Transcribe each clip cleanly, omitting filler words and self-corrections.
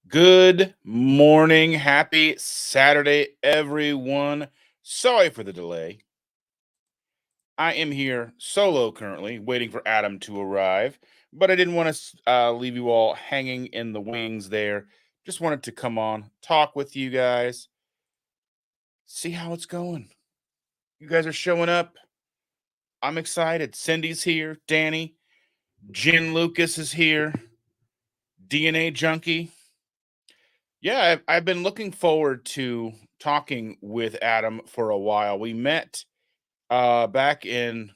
Good morning. Happy Saturday, everyone. Sorry for the delay. I am here solo currently, waiting for Adam to arrive, but I didn't want to leave you all hanging in the wings there. Just wanted to come on, talk with you guys, see how it's going. You guys are showing up. I'm excited. Cindy's here. Danny. Jen Lucas is here. DNA Junkie. Yeah, I've been looking forward to talking with Adam for a while. We met back in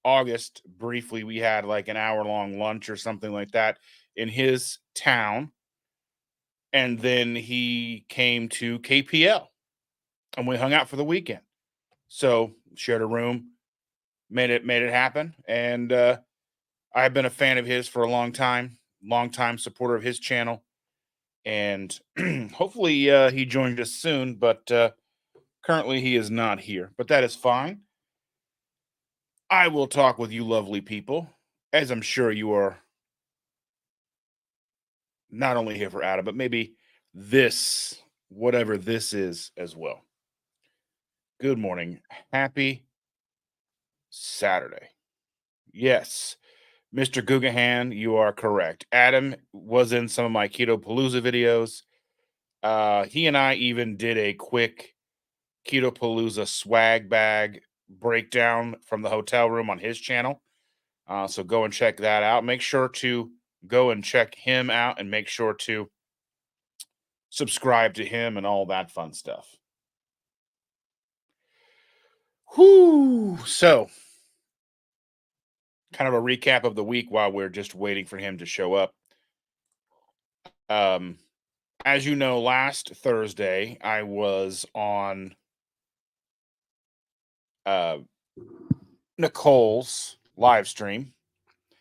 August briefly. We had like an hour long lunch or something like that in his town, and then he came to KPL and we hung out for the weekend. So shared a room, made it happen, and I've been a fan of his for a long time supporter of his channel, and hopefully he joined us soon. But currently, he is not here, but that is fine. I will talk with you, lovely people, as I'm sure you are not only here for Adam, but maybe this, whatever this is, as well. Good morning. Happy Saturday. Yes, Mr. Gugahan, you are correct. Adam was in some of my Keto Palooza videos. He and I even did a quick Keto Palooza swag bag breakdown from the hotel room on his channel. So go and check that out. Make sure to go and check him out and make sure to subscribe to him and all that fun stuff. Whoo! So, kind of a recap of the week while we're just waiting for him to show up. Um, as you know, last Thursday I was on uh, Nicole's live stream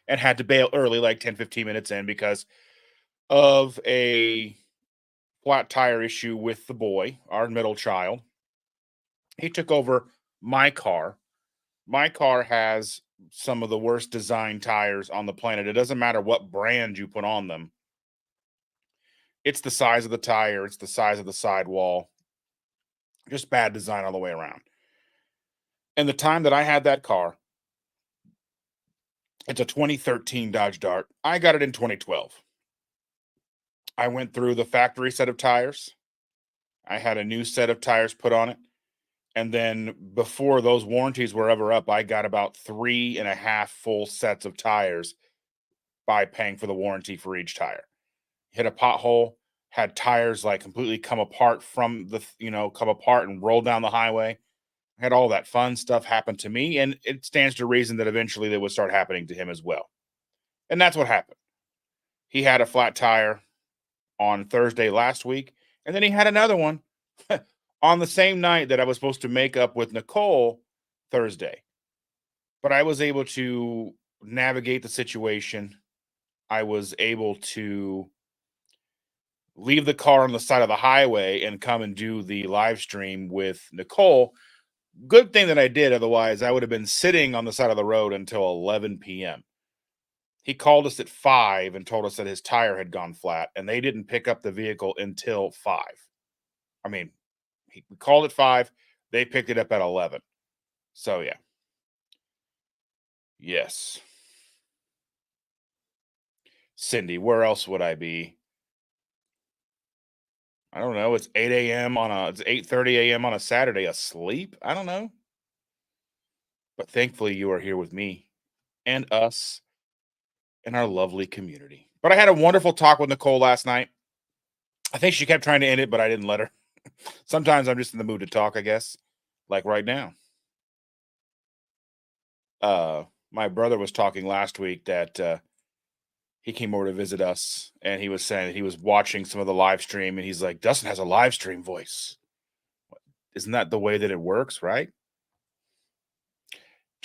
and had to bail early, like 10-15 minutes in, because of a flat tire issue with the boy, our middle child. He took over my car. My car has some of the worst design tires on the planet. It doesn't matter what brand you put on them. It's the size of the tire, it's the size of the sidewall. Just bad design all the way around. And the time that I had that car, it's a 2013 Dodge Dart. I got it in 2012. I went through the factory set of tires. I had a new set of tires put on it. And then before those warranties were ever up, I got about 3.5 full sets of tires by paying for the warranty for each tire. Hit a pothole, had tires like completely come apart from come apart and roll down the highway. Had all that fun stuff happen to me, and it stands to reason that eventually they would start happening to him as well. And that's what happened. He had a flat tire on Thursday last week, and then he had another one on the same night that I was supposed to make up with Nicole Thursday. But I was able to navigate the situation. I was able to leave the car on the side of the highway and come and do the live stream with Nicole. Good thing that I did. Otherwise, I would have been sitting on the side of the road until 11 p.m. He called us at 5 and told us that his tire had gone flat, and they didn't pick up the vehicle until 5. I mean, we called at 5. They picked it up at 11. So, yeah. Yes. Cindy, where else would I be? I don't know. It's 8:30 a.m. on a Saturday, asleep. I don't know. But thankfully you are here with me and us and our lovely community. But I had a wonderful talk with Nicole last night. I think she kept trying to end it, but I didn't let her. Sometimes I'm just in the mood to talk, I guess. Like right now. My brother was talking last week that he came over to visit us, and he was saying that he was watching some of the live stream, and he's like, Dustin has a live stream voice. Isn't that the way that it works, right?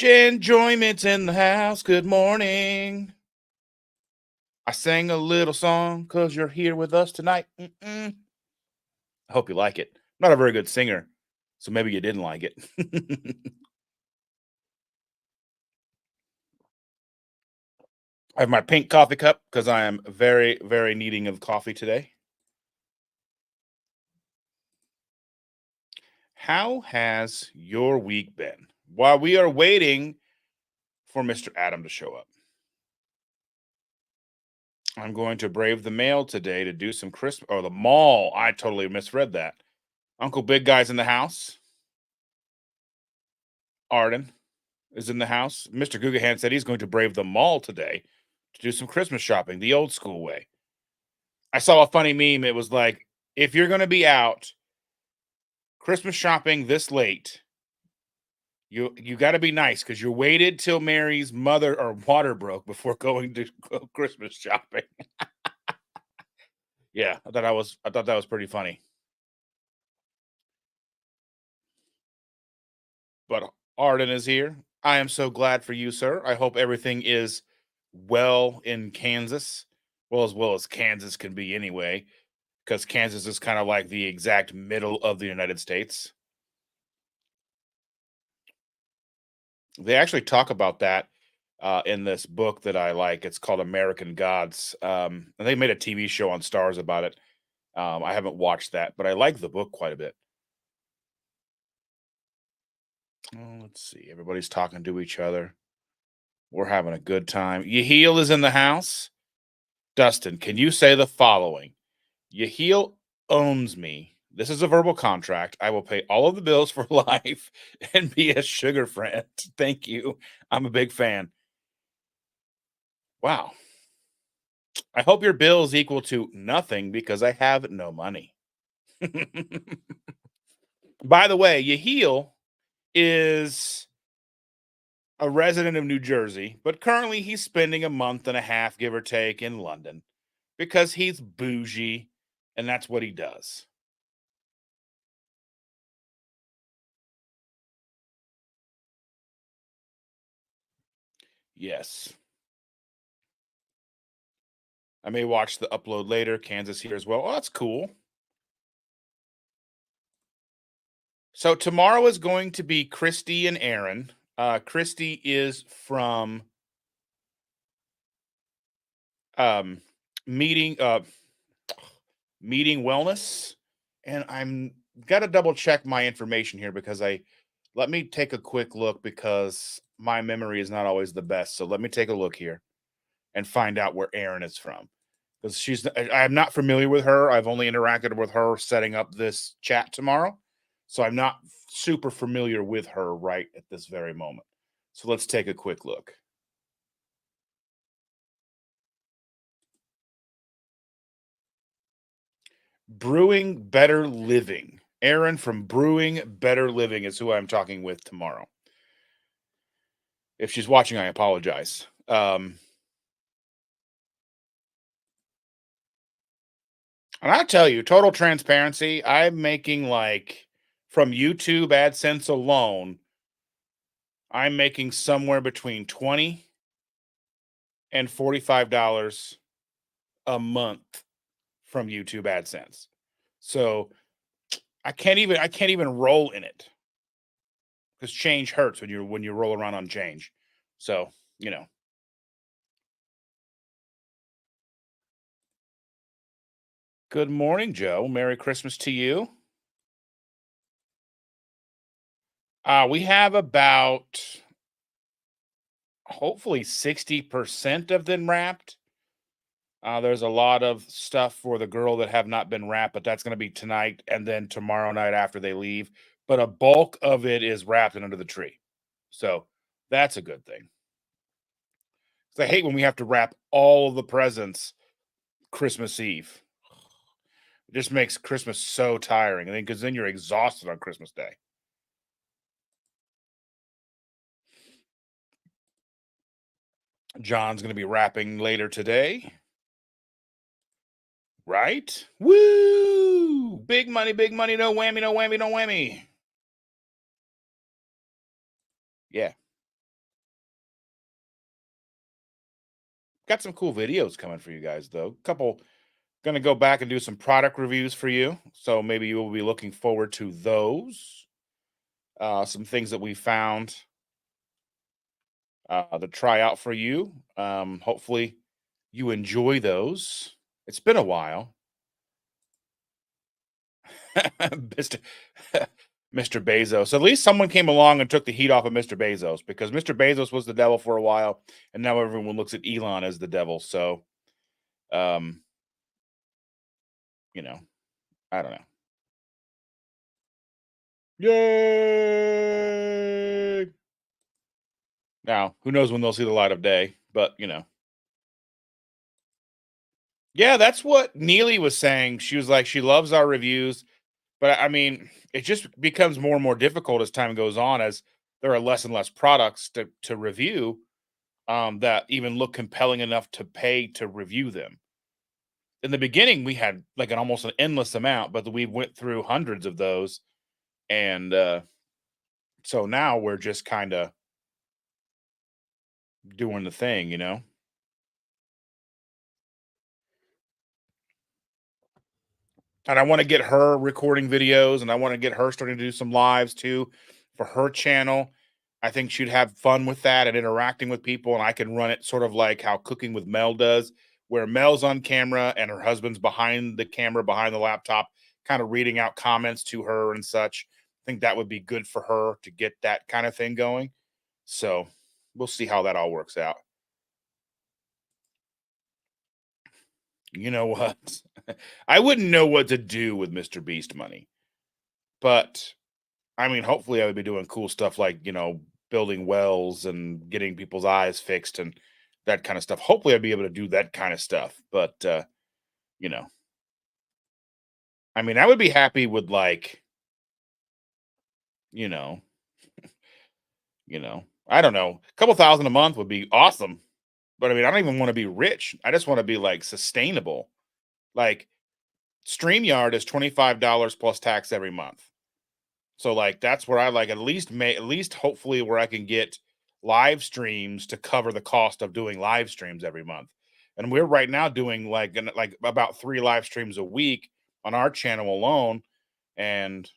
Enjoyment's in the house. Good morning. I sang a little song because you're here with us tonight. I hope you like it. I'm not a very good singer, so maybe you didn't like it. I have my pink coffee cup because I am very, very needing of coffee today. How has your week been? While we are waiting for Mr. Adam to show up, I'm going to brave the mail today to do some Christmas or the mall. I totally misread that. Uncle Big Guy's in the house. Arden is in the house. Mr. Gugahan said he's going to brave the mall today to do some Christmas shopping the old school way. I saw a funny meme. It was like, if you're going to be out Christmas shopping this late, you got to be nice because you waited till Mary's mother or water broke before going to go Christmas shopping. Yeah, I thought that was pretty funny. But Arden is here. I am so glad for you, sir. I hope everything is well in Kansas. Well as Kansas can be anyway, because Kansas is kind of like the exact middle of the United States. They actually talk about that in this book that I like. It's called American Gods. And they made a TV show on Stars about it. I haven't watched that, but I like the book quite a bit. Oh, let's see. Everybody's talking to each other. We're having a good time. Yaheel is in the house. Dustin, can you say the following? Yaheel owns me. This is a verbal contract. I will pay all of the bills for life and be a sugar friend. Thank you. I'm a big fan. Wow. I hope your bill is equal to nothing because I have no money. By the way, Yaheel is a resident of New Jersey, but currently he's spending a month and a half, give or take, in London because he's bougie and that's what he does. Yes. I may watch the upload later. Kansas here as well. Oh, that's cool. So tomorrow is going to be Christy and Aaron. Christy is from um, meeting meeting wellness, and I'm got to double check my information here because I let me take a quick look because my memory is not always the best. So let me take a look here and find out where Aaron is from because I'm not familiar with her. I've only interacted with her setting up this chat tomorrow, so I'm not super familiar with her right at this very moment. So let's take a quick look. Brewing Better Living. Aaron from Brewing Better Living is who I'm talking with tomorrow. If she's watching, I apologize. And I tell you, total transparency, I'm making like from YouTube AdSense alone, I'm making somewhere between 20 and $45 a month from YouTube AdSense. So I can't even roll in it because change hurts when you roll around on change. So, you know. Good morning, Joe. Merry Christmas to you. We have about hopefully 60% of them wrapped. There's a lot of stuff for the girl that have not been wrapped, but that's going to be tonight and then tomorrow night after they leave. But a bulk of it is wrapped and under the tree. So that's a good thing. 'Cause I hate when we have to wrap all of the presents Christmas Eve. It just makes Christmas so tiring. And then because then you're exhausted on Christmas Day. John's going to be wrapping later today. Right? Woo! Big money, no whammy, no whammy, no whammy. Yeah. Got some cool videos coming for you guys, though. Couple gonna go back and do some product reviews for you. So maybe you will be looking forward to those. Some things that we found to try out for you. Hopefully you enjoy those. It's been a while. Mr. Mr. Bezos. At least someone came along and took the heat off of Mr. Bezos, because Mr. Bezos was the devil for a while, and now everyone looks at Elon as the devil. So, um, you know, I don't know. Yay! Now, who knows when they'll see the light of day, but yeah, that's what Neely was saying. She was like, she loves our reviews, but I mean, it just becomes more and more difficult as time goes on, as there are less and less products to review, that even look compelling enough to pay to review them. In the beginning, we had like an almost an endless amount, but we went through hundreds of those, and so now we're just kind of doing the thing. And I want to get her recording videos, and I want to get her starting to do some lives too for her channel. I think she'd have fun with that and interacting with people, and I can run it sort of like how Cooking with Mel does, where Mel's on camera and her husband's behind the camera, behind the laptop, kind of reading out comments to her and such. I think that would be good for her to get that kind of thing going. So we'll see how that all works out. You know what? I wouldn't know what to do with Mr. Beast money, but I mean, hopefully, I would be doing cool stuff like, building wells and getting people's eyes fixed and that kind of stuff. Hopefully, I'd be able to do that kind of stuff. But, you know, I mean, I would be happy with like, you know, I don't know, a couple thousand a month would be awesome. But I mean, I don't even want to be rich. I just want to be like sustainable. Like StreamYard is $25 plus tax every month. So like that's where I like at least hopefully where I can get live streams to cover the cost of doing live streams every month. And we're right now doing like about 3 live streams a week on our channel alone, and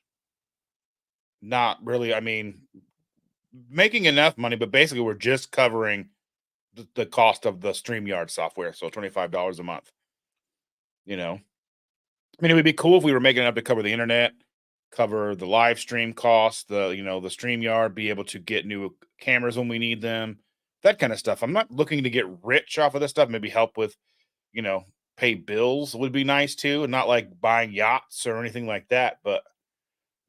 not really, I mean, making enough money, but basically we're just covering the cost of the StreamYard software, so $25 a month, you know. I mean, it would be cool if we were making enough to cover the internet, cover the live stream costs, the StreamYard, be able to get new cameras when we need them, that kind of stuff. I'm not looking to get rich off of this stuff. Maybe help with, you know, pay bills would be nice too, and not like buying yachts or anything like that. But,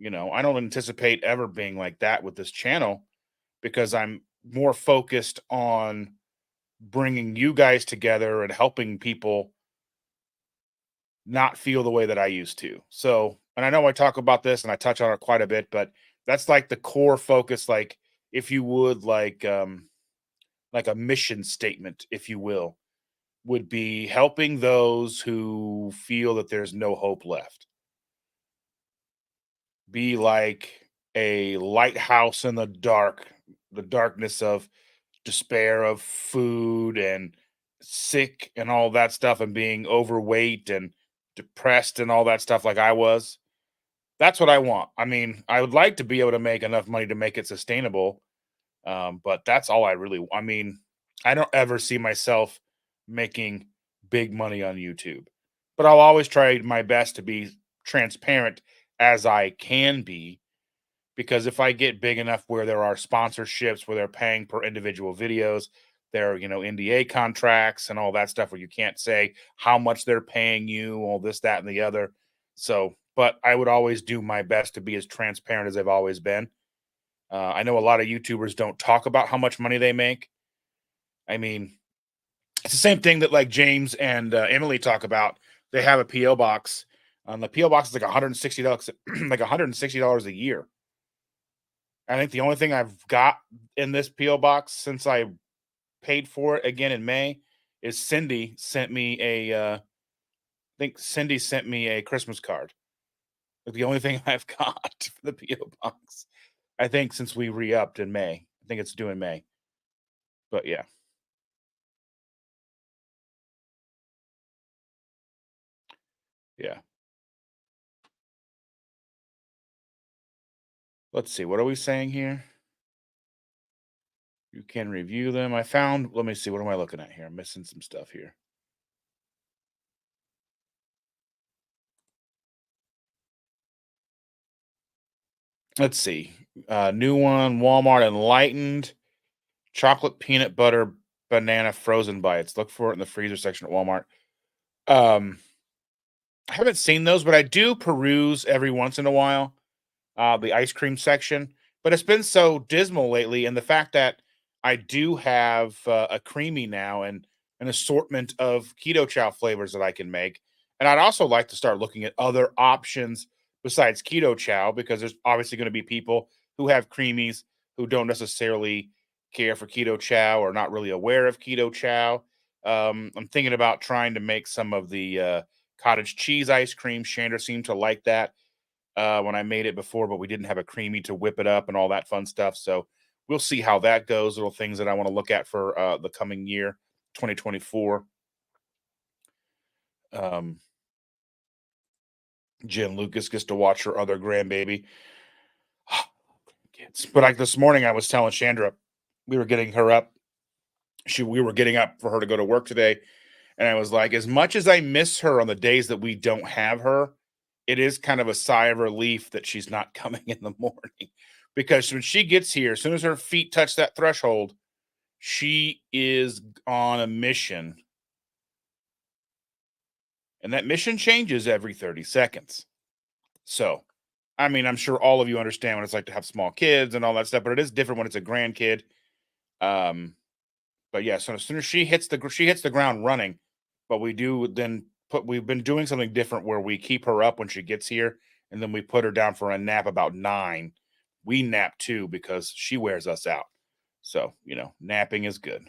I don't anticipate ever being like that with this channel, because I'm more focused on bringing you guys together and helping people not feel the way that I used to. So, and I know I talk about this and I touch on it quite a bit, but that's like the core focus, like if you would like a mission statement, if you will, would be helping those who feel that there's no hope left. Be like a lighthouse in the darkness of despair, of food and sick and all that stuff, and being overweight and depressed and all that stuff like I was. That's what I want. I mean, I would like to be able to make enough money to make it sustainable, but that's all I really. I mean, I don't ever see myself making big money on YouTube, but I'll always try my best to be transparent as I can be, because if I get big enough where there are sponsorships, where they're paying per individual videos, there are, NDA contracts and all that stuff where you can't say how much they're paying you, all this, that, and the other. So, but I would always do my best to be as transparent as I've always been. I know a lot of YouTubers don't talk about how much money they make. I mean, it's the same thing that like James and Emily talk about. They have a PO box. The PO box is like $160, like $160 a year. I think the only thing I've got in this PO box since I paid for it again in May is Cindy sent me I think Cindy sent me a Christmas card. Like the only thing I've got for the PO box. I think since we re-upped in May. I think it's due in May. But yeah. Yeah. Let's see. What are we saying here? You can review them. Let me see. What am I looking at here? I'm missing some stuff here. Let's see. New one, Walmart Enlightened chocolate peanut butter banana frozen bites. Look for it in the freezer section at Walmart. Um, I haven't seen those, but I do peruse every once in a while, the ice cream section. But it's been so dismal lately, and the fact that I do have a creamy now and an assortment of keto chow flavors that I can make, and I'd also like to start looking at other options besides keto chow because there's obviously going to be people who have creamies who don't necessarily care for keto chow or not really aware of keto chow. I'm thinking about trying to make some of the cottage cheese ice cream. Chandra seemed to like that when I made it before, but we didn't have a creamy to whip it up and all that fun stuff. So we'll see how that goes. Little things that I want to look at for the coming year, 2024. Um, Jen Lucas gets to watch her other grandbaby. Kids. But like this morning, I was telling Chandra, we were getting her up. We were getting up for her to go to work today, and I was like, as much as I miss her on the days that we don't have her, it is kind of a sigh of relief that she's not coming in the morning because when she gets here, as soon as her feet touch that threshold, she is on a mission. And that mission changes every 30 seconds. So, I mean, I'm sure all of you understand what it's like to have small kids and all that stuff, but it is different when it's a grandkid. Um, but yeah, so as soon as she hits the ground running, but we do then we've been doing something different where we keep her up when she gets here, and then we put her down for a nap about 9. We nap too because she wears us out. So, napping is good.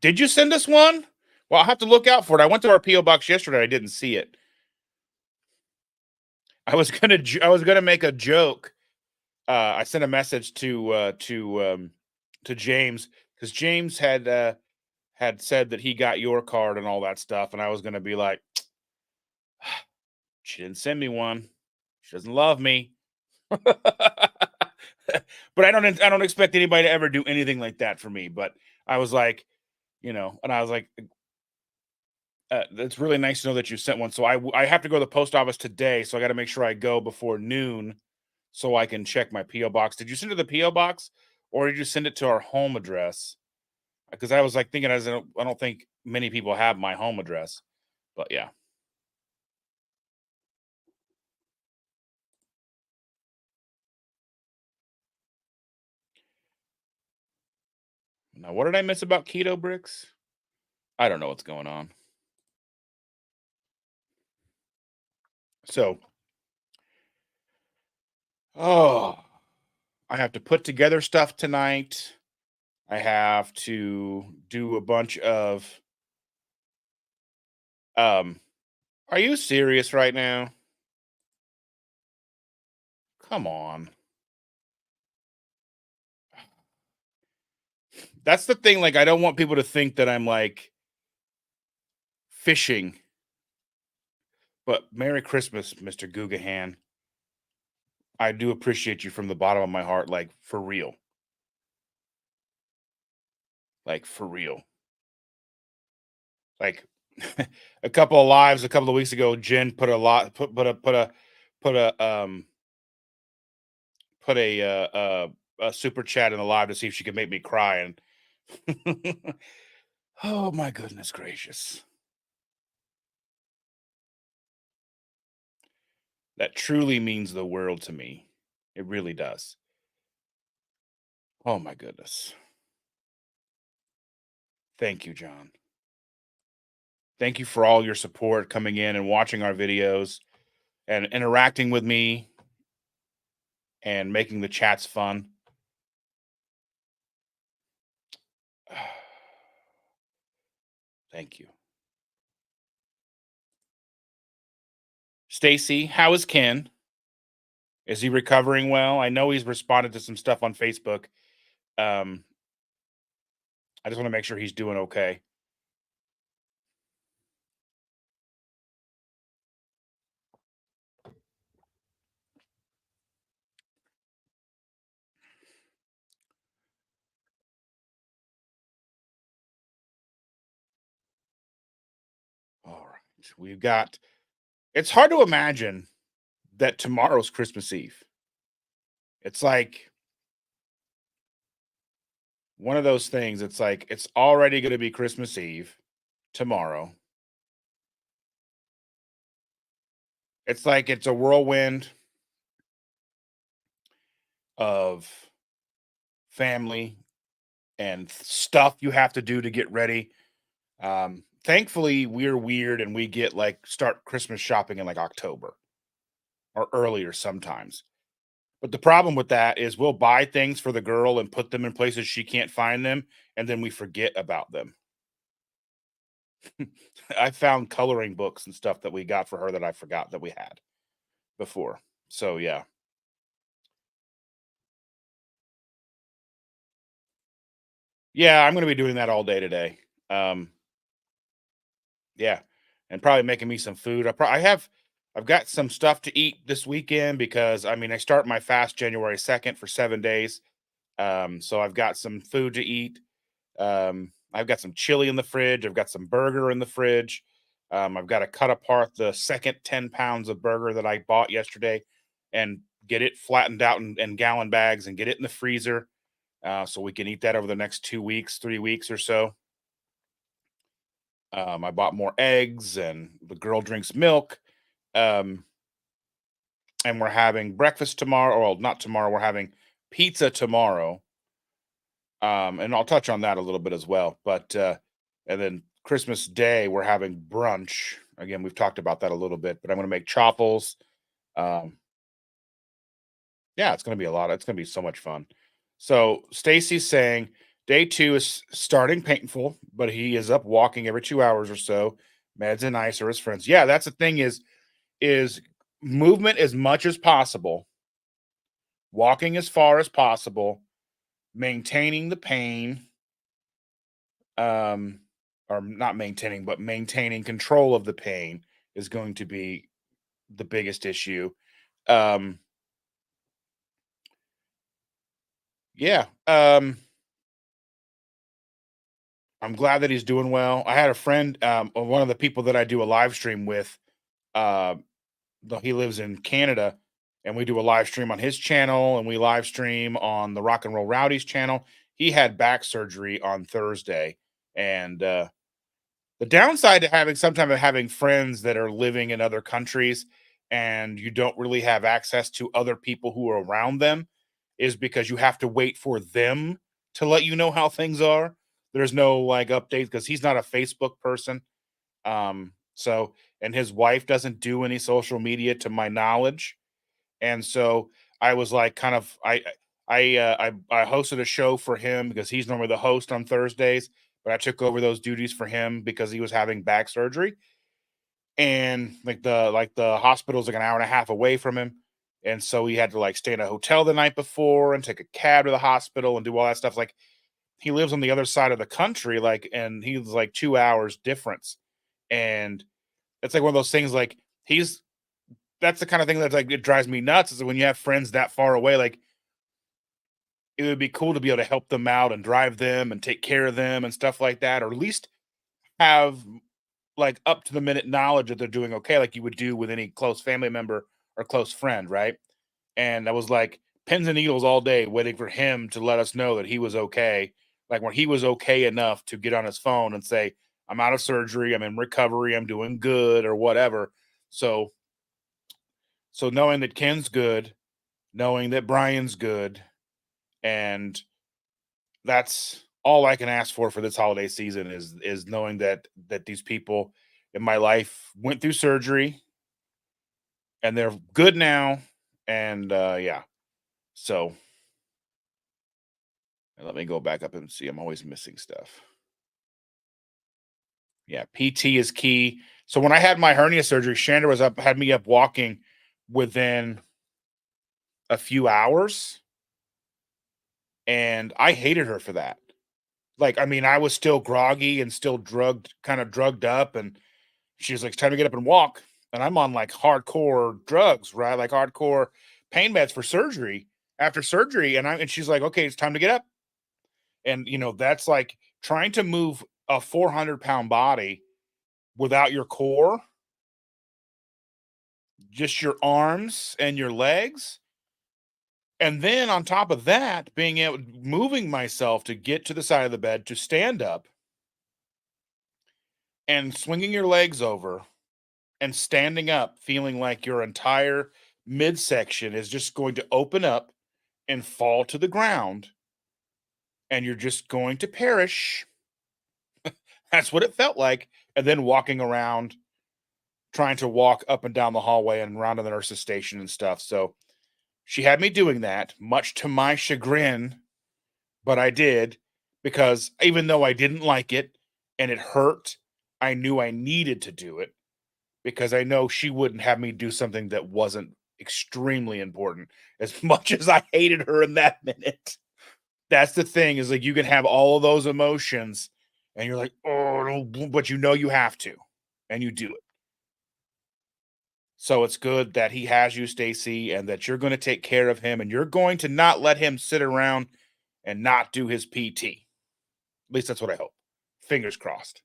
Did you send us one? Well, I'll have to look out for it. I went to our PO box yesterday. I didn't see it. I was gonna make a joke. I sent a message to James because James had said that he got your card and all that stuff, and I was gonna be like, she didn't send me one. She doesn't love me. But I don't expect anybody to ever do anything like that for me. But I was like, and I was like, it's really nice to know that you sent one. So I have to go to the post office today, so I got to make sure I go before noon so I can check my PO box. Did you send it to the PO box, or did you send it to our home address? Because I was like thinking, as I don't think many people have my home address, but yeah. Now, what did I miss about keto bricks? I don't know what's going on. So, oh, I have to put together stuff tonight. I have to do a bunch of. Um, are you serious right now? Come on. That's the thing. Like, I don't want people to think that I'm like fishing. But Merry Christmas, Mr. Gugahan. I do appreciate you from the bottom of my heart, like for real. Like for real. Like a couple of lives a couple of weeks ago, Jen put a lot put a put a super chat in the live to see if she could make me cry and oh my goodness gracious. That truly means the world to me. It really does. Oh my goodness. Thank you, John. Thank you for all your support coming in and watching our videos and interacting with me and making the chats fun. Thank you. Stacy, how is Ken? Is he recovering well? I know he's responded to some stuff on Facebook. Um, I just want to make sure he's doing okay. All right. We've got it's hard to imagine that tomorrow's Christmas Eve. It's like one of those things. It's like it's already going to be Christmas Eve tomorrow. It's like it's a whirlwind of family and stuff you have to do to get ready. Thankfully, we're weird and we get like start Christmas shopping in like October or earlier sometimes. But the problem with that is we'll buy things for the girl and put them in places she can't find them, and then we forget about them. I found coloring books and stuff that we got for her that I forgot that we had before. So yeah. Yeah, I'm gonna be doing that all day today. Um, yeah, and probably making me some food. I've got some stuff to eat this weekend because I mean I start my fast January 2nd for 7 days. So I've got some food to eat. I've got some chili in the fridge. I've got some burger in the fridge. I've got to cut apart the second 10 pounds of burger that I bought yesterday and get it flattened out in gallon bags and get it in the freezer so we can eat that over the next 2 weeks, 3 weeks or so. I bought more eggs and the girl drinks milk. Um, and we're having breakfast tomorrow. Well, not tomorrow. We're having pizza tomorrow. And I'll touch on that a little bit as well. But and then Christmas Day we're having brunch. Again, we've talked about that a little bit, but I'm going to make chaffles. Um, yeah, it's going to be a lot. It's going to be so much fun. So Stacy's saying day two is starting painful, but he is up walking every 2 hours or so. Meds and ice are his friends. Yeah, that's the thing is movement as much as possible, walking as far as possible, maintaining the pain, um, or not maintaining, but maintaining control of the pain is going to be the biggest issue. Um, yeah. I'm glad that he's doing well. I had a friend, one of the people that I do a live stream with, uh, he lives in Canada, and we do a live stream on his channel, and we live stream on the Rock and Roll Rowdies channel. He had back surgery on Thursday, and the downside to having sometimes having friends that are living in other countries and you don't really have access to other people who are around them is because you have to wait for them to let you know how things are. There's no like updates because he's not a Facebook person. So and his wife doesn't do any social media to my knowledge. And so I was like kind of I hosted a show for him because he's normally the host on Thursdays, but I took over those duties for him because he was having back surgery and like the hospital's like an hour and a half away from him. And so he had to like stay in a hotel the night before and take a cab to the hospital and do all that stuff. Like he lives on the other side of the country, like, and he's like 2 hours difference. And it's like one of those things like he's that's the kind of thing that's like it drives me nuts is when you have friends that far away, like it would be cool to be able to help them out and drive them and take care of them and stuff like that, or at least have like up to the minute knowledge that they're doing okay, like you would do with any close family member or close friend, right? And I was like pins and needles all day waiting for him to let us know that he was okay. Like when he was okay enough to get on his phone and say, I'm out of surgery, I'm in recovery, I'm doing good, or whatever. So so knowing that Ken's good, knowing that Brian's good, and that's all I can ask for this holiday season is knowing that these people in my life went through surgery and they're good now. And yeah, so let me go back up and see. I'm always missing stuff. Yeah, PT is key. So when I had my hernia surgery, Shanda was up, had me up walking within a few hours, and I hated her for that. Like, I mean, I was still groggy and still drugged, kind of drugged up, and she's like, "It's time to get up and walk." And I'm on like hardcore drugs, right? Like hardcore pain meds for surgery after surgery. And she's like, "Okay, it's time to get up." And that's like trying to move a 400-pound body without your core. just your arms and your legs. And then on top of that, being able moving myself to get to the side of the bed to stand up and swinging your legs over and standing up, feeling like your entire midsection is just going to open up and fall to the ground and you're just going to perish. That's what it felt like. And then walking around, trying to walk up and down the hallway and around to the nurse's station and stuff. So she had me doing that, much to my chagrin, but I did because even though I didn't like it and it hurt, I knew I needed to do it because I know she wouldn't have me do something that wasn't extremely important as much as I hated her in that minute. That's the thing is like you can have all of those emotions and you're like, oh, no," but you know you have to and you do it. So it's good that he has you, Stacy, and that you're going to take care of him and you're going to not let him sit around and not do his PT. At least that's what I hope. Fingers crossed.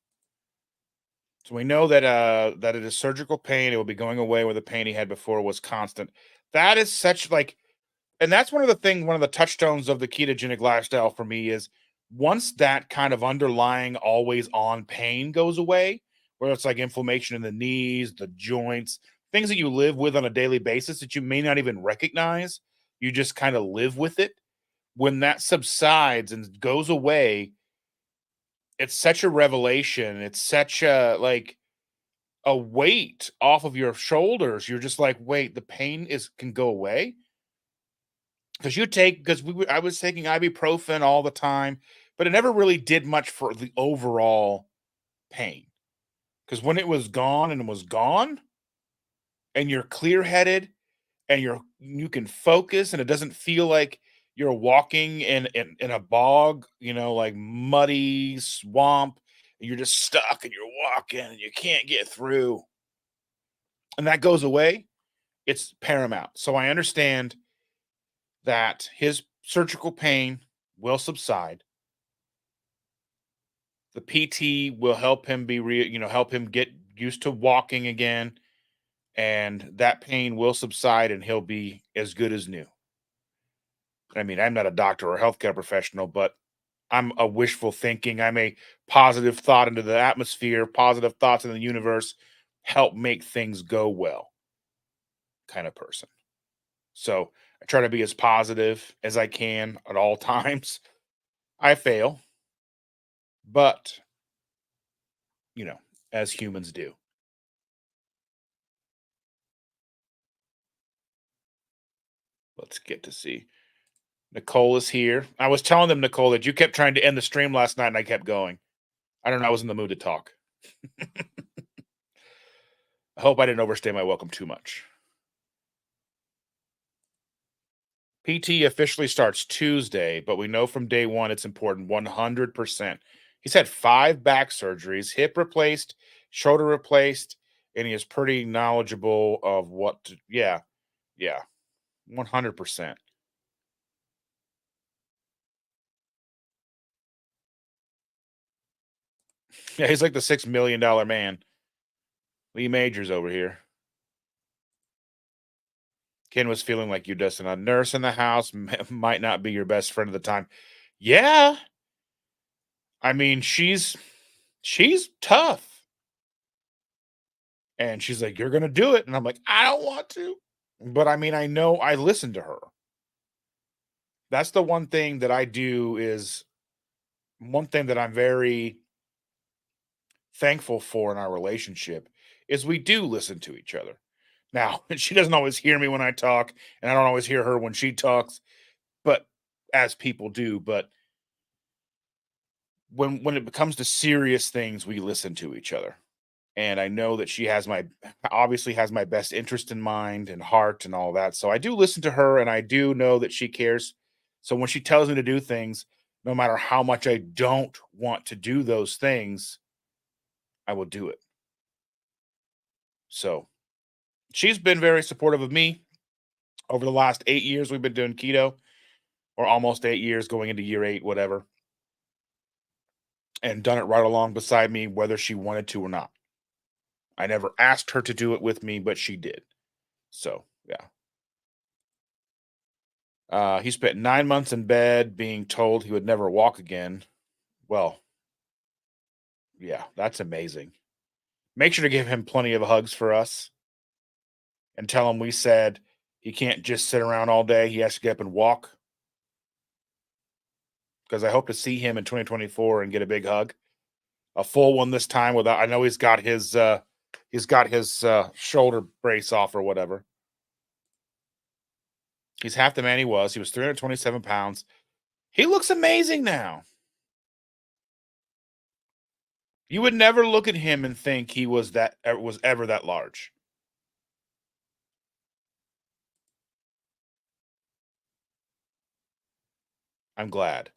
So we know that that it is surgical pain. It will be going away where the pain he had before was constant. That is such like and that's one of the touchstones of the ketogenic lifestyle for me is once that kind of underlying always on pain goes away, where it's like inflammation in the knees, the joints, things that you live with on a daily basis that you may not even recognize, you just kind of live with it. When that subsides and goes away, it's such a revelation. It's such a like a weight off of your shoulders. You're just like, wait, the pain is can go away because I was taking ibuprofen all the time, but it never really did much for the overall pain. Because when it was gone and it was gone, and you're clear headed and you can focus and it doesn't feel like you're walking in a bog, like muddy swamp, and you're just stuck and you're walking and you can't get through. And that goes away, it's paramount. So I understand that his surgical pain will subside. The PT will help him help him get used to walking again, and that pain will subside and he'll be as good as new. I mean, I'm not a doctor or healthcare professional, but I'm a wishful thinking. I'm a positive thought into the atmosphere, positive thoughts in the universe, help make things go well kind of person. So I try to be as positive as I can at all times. I fail, but you know, as humans do. Let's get to see. Nicole is here. I was telling them, Nicole, that you kept trying to end the stream last night and I kept going. I don't know. I was in the mood to talk. I hope I didn't overstay my welcome too much. PT officially starts Tuesday, but we know from day one it's important 100%. He's had 5 back surgeries, hip replaced, shoulder replaced, and he is pretty knowledgeable of yeah, yeah, 100%. Yeah, he's like the $6 million man. Lee Majors over here. Ken was feeling like you, Dustin. A nurse in the house might not be your best friend at the time. Yeah, I mean she's tough, and she's like, "You're gonna do it," and I'm like, "I don't want to," but I mean, I know I listen to her. That's the one thing that I do is one thing that I'm very thankful for in our relationship is we do listen to each other. Now, she doesn't always hear me when I talk, and I don't always hear her when she talks, but as people do, but when it comes to serious things, we listen to each other. And I know that she has my obviously has my best interest in mind and heart and all that. So I do listen to her and I do know that she cares. So when she tells me to do things, no matter how much I don't want to do those things, I will do it. So she's been very supportive of me over the last 8 years we've been doing keto, or almost 8 years, going into year 8, whatever, and done it right along beside me, whether she wanted to or not. I never asked her to do it with me, but she did. So yeah. He spent 9 months in bed being told he would never walk again. Well, yeah, that's amazing. Make sure to give him plenty of hugs for us and tell him we said he can't just sit around all day. He has to get up and walk because I hope to see him in 2024 and get a big hug, a full one this time. Without, I know he's got his shoulder brace off or whatever. He's half the man he was. He was 327 pounds. He looks amazing now. You would never look at him and think he was ever that large. I'm glad.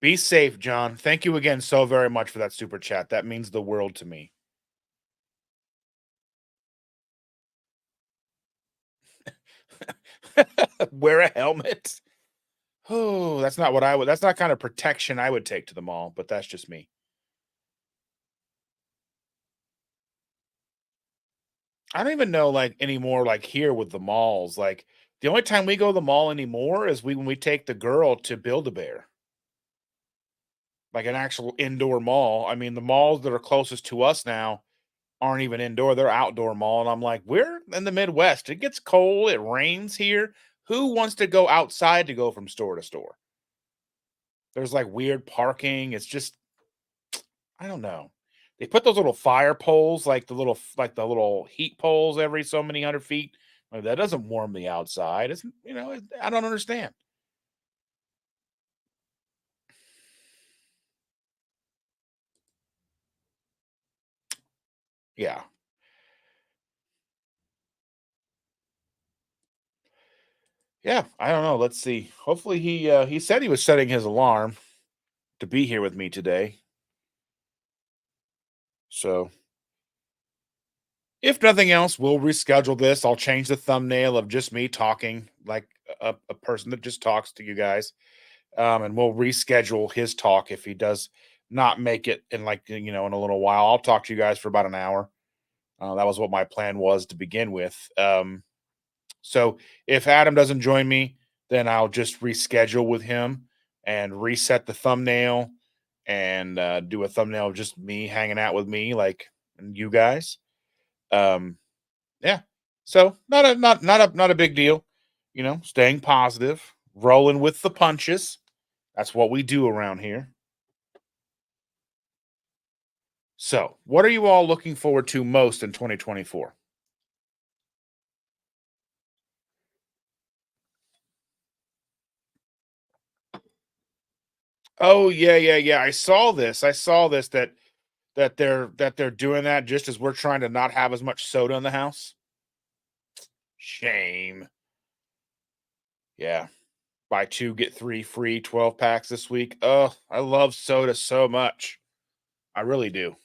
Be safe, John. Thank you again so very much for that super chat. That means the world to me. Wear a helmet. Oh, that's not what I would. That's not kind of protection I would take to the mall, but that's just me. I don't even know like anymore. Like here with the malls, like the only time we go to the mall anymore is when we take the girl to Build a Bear, like an actual indoor mall. I mean, the malls that are closest to us now aren't even indoor; they're outdoor mall. And I'm like, we're in the Midwest. It gets cold. It rains here. Who wants to go outside to go from store to store? There's like weird parking. It's just I don't know. They put those little fire poles, like the little heat poles every so many 100 feet. Like, that doesn't warm the outside. It's I don't understand. Yeah, yeah. I don't know. Let's see. Hopefully he said he was setting his alarm to be here with me today. So if nothing else, we'll reschedule this. I'll change the thumbnail of just me talking like a person that just talks to you guys. And we'll reschedule his talk if he does not make it in in a little while. I'll talk to you guys for about an hour. That was what my plan was to begin with. So if Adam doesn't join me, then I'll just reschedule with him and reset the thumbnail and do a thumbnail of just me hanging out with me, like and you guys. Um, yeah. So not a big deal. Staying positive, rolling with the punches. That's what we do around here. So, what are you all looking forward to most in 2024? Oh yeah, yeah, yeah. I saw this that they're doing that just as we're trying to not have as much soda in the house. Shame. Yeah. Buy two, get three free 12 packs this week. Oh, I love soda so much. I really do.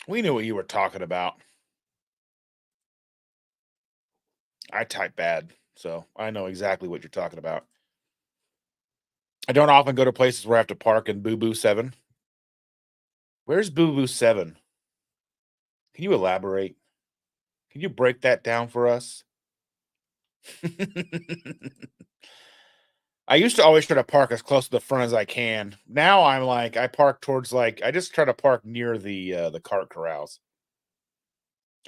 We knew what you were talking about. I type bad, so I know exactly what you're talking about. I don't often go to places where I have to park in Boo Boo 7. Where's Boo Boo 7? Can you elaborate? Can you break that down for us? I used to always try to park as close to the front as I can. Now I'm like I park towards I just try to park near the cart corrals.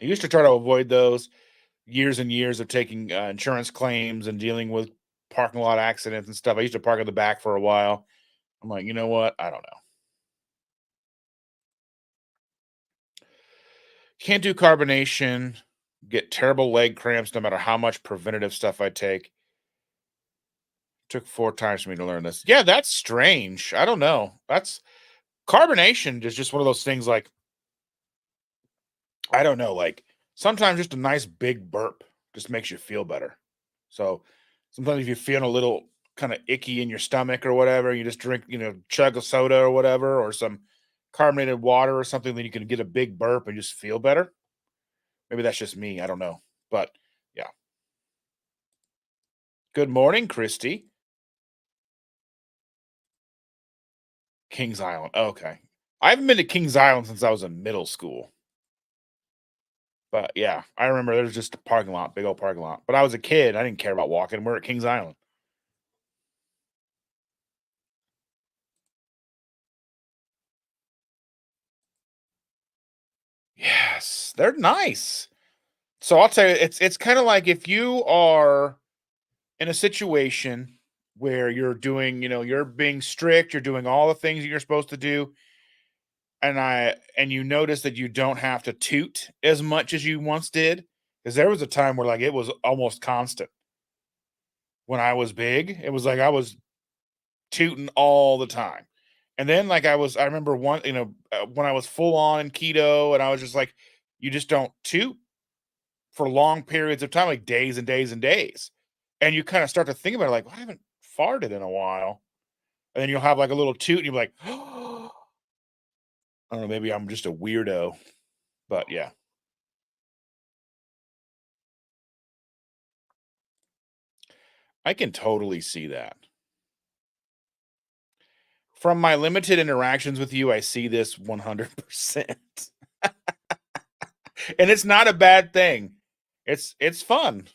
I used to try to avoid those years and years of taking insurance claims and dealing with parking lot accidents and stuff. I used to park in the back for a while. I'm like, you know what? I don't know. Can't do carbonation. Get terrible leg cramps no matter how much preventative stuff I take. Took 4 times for me to learn this. Yeah, that's strange. I don't know. That's carbonation is just one of those things like I don't know, like sometimes just a nice big burp just makes you feel better. So sometimes if you're feeling a little kind of icky in your stomach or whatever, you just drink, chug a soda or whatever, or some carbonated water or something, then you can get a big burp and just feel better. Maybe that's just me. I don't know. But yeah. Good morning, Christy. Kings Island. Okay. I haven't been to Kings Island since I was in middle school. But yeah, I remember there was just a parking lot, big old parking lot. But I was a kid. I didn't care about walking. We're at Kings Island. Yes, they're nice. So I'll tell you, it's kind of like if you are in a situation where you're doing, you're being strict, you're doing all the things that you're supposed to do, and you notice that you don't have to toot as much as you once did. Because there was a time where like it was almost constant when I was big. It was like I was tooting all the time. And then like I remember when I was full on in keto and I was just like, you just don't toot for long periods of time, like days and days and days. And you kind of start to think about it like, well, I haven't farted in a while. And then you'll have like a little toot and you're like, I don't know, maybe I'm just a weirdo. But yeah, I can totally see that. From my limited interactions with you, I see this 100%. And it's not a bad thing. It's fun.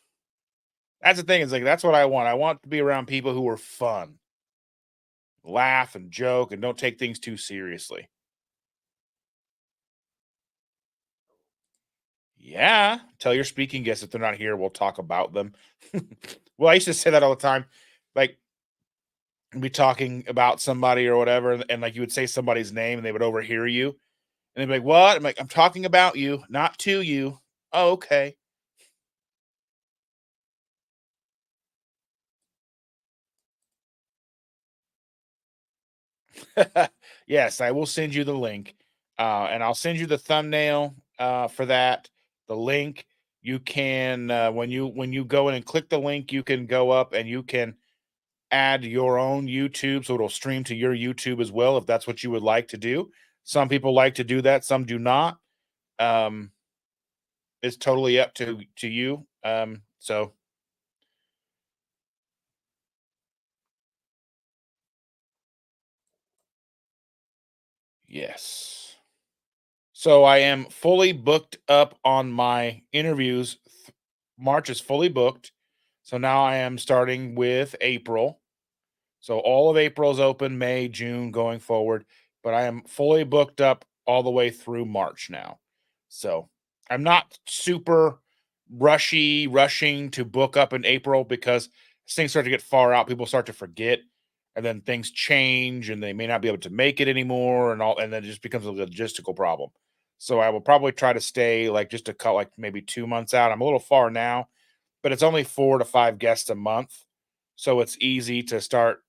That's the thing. Is like that's what I want. I want to be around people who are fun, laugh and joke, and don't take things too seriously. Yeah, tell your speaking guests if they're not here, we'll talk about them. Well, I used to say that all the time. Like, be talking about somebody or whatever, and like you would say somebody's name, and they would overhear you, and they'd be like, "What?" I'm like, "I'm talking about you, not to you." Oh, okay. Yes, I will send you the link, and I'll send you the thumbnail for that. The link you can when you go in and click the link, you can go up and you can add your own YouTube, so it'll stream to your YouTube as well if that's what you would like to do. Some people like to do that, some do not. Um, it's totally up to you. So yes. So I am fully booked up on my interviews. March is fully booked. So now I am starting with April. So all of April is open, May, June going forward, but I am fully booked up all the way through March now. So I'm not super rushing to book up in April because as things start to get far out, people start to forget, and then things change and they may not be able to make it anymore and all, and then it just becomes a logistical problem. So I will probably try to stay like just a cut like maybe 2 months out. I'm a little far now, but it's only 4 to 5 guests a month. So it's easy to start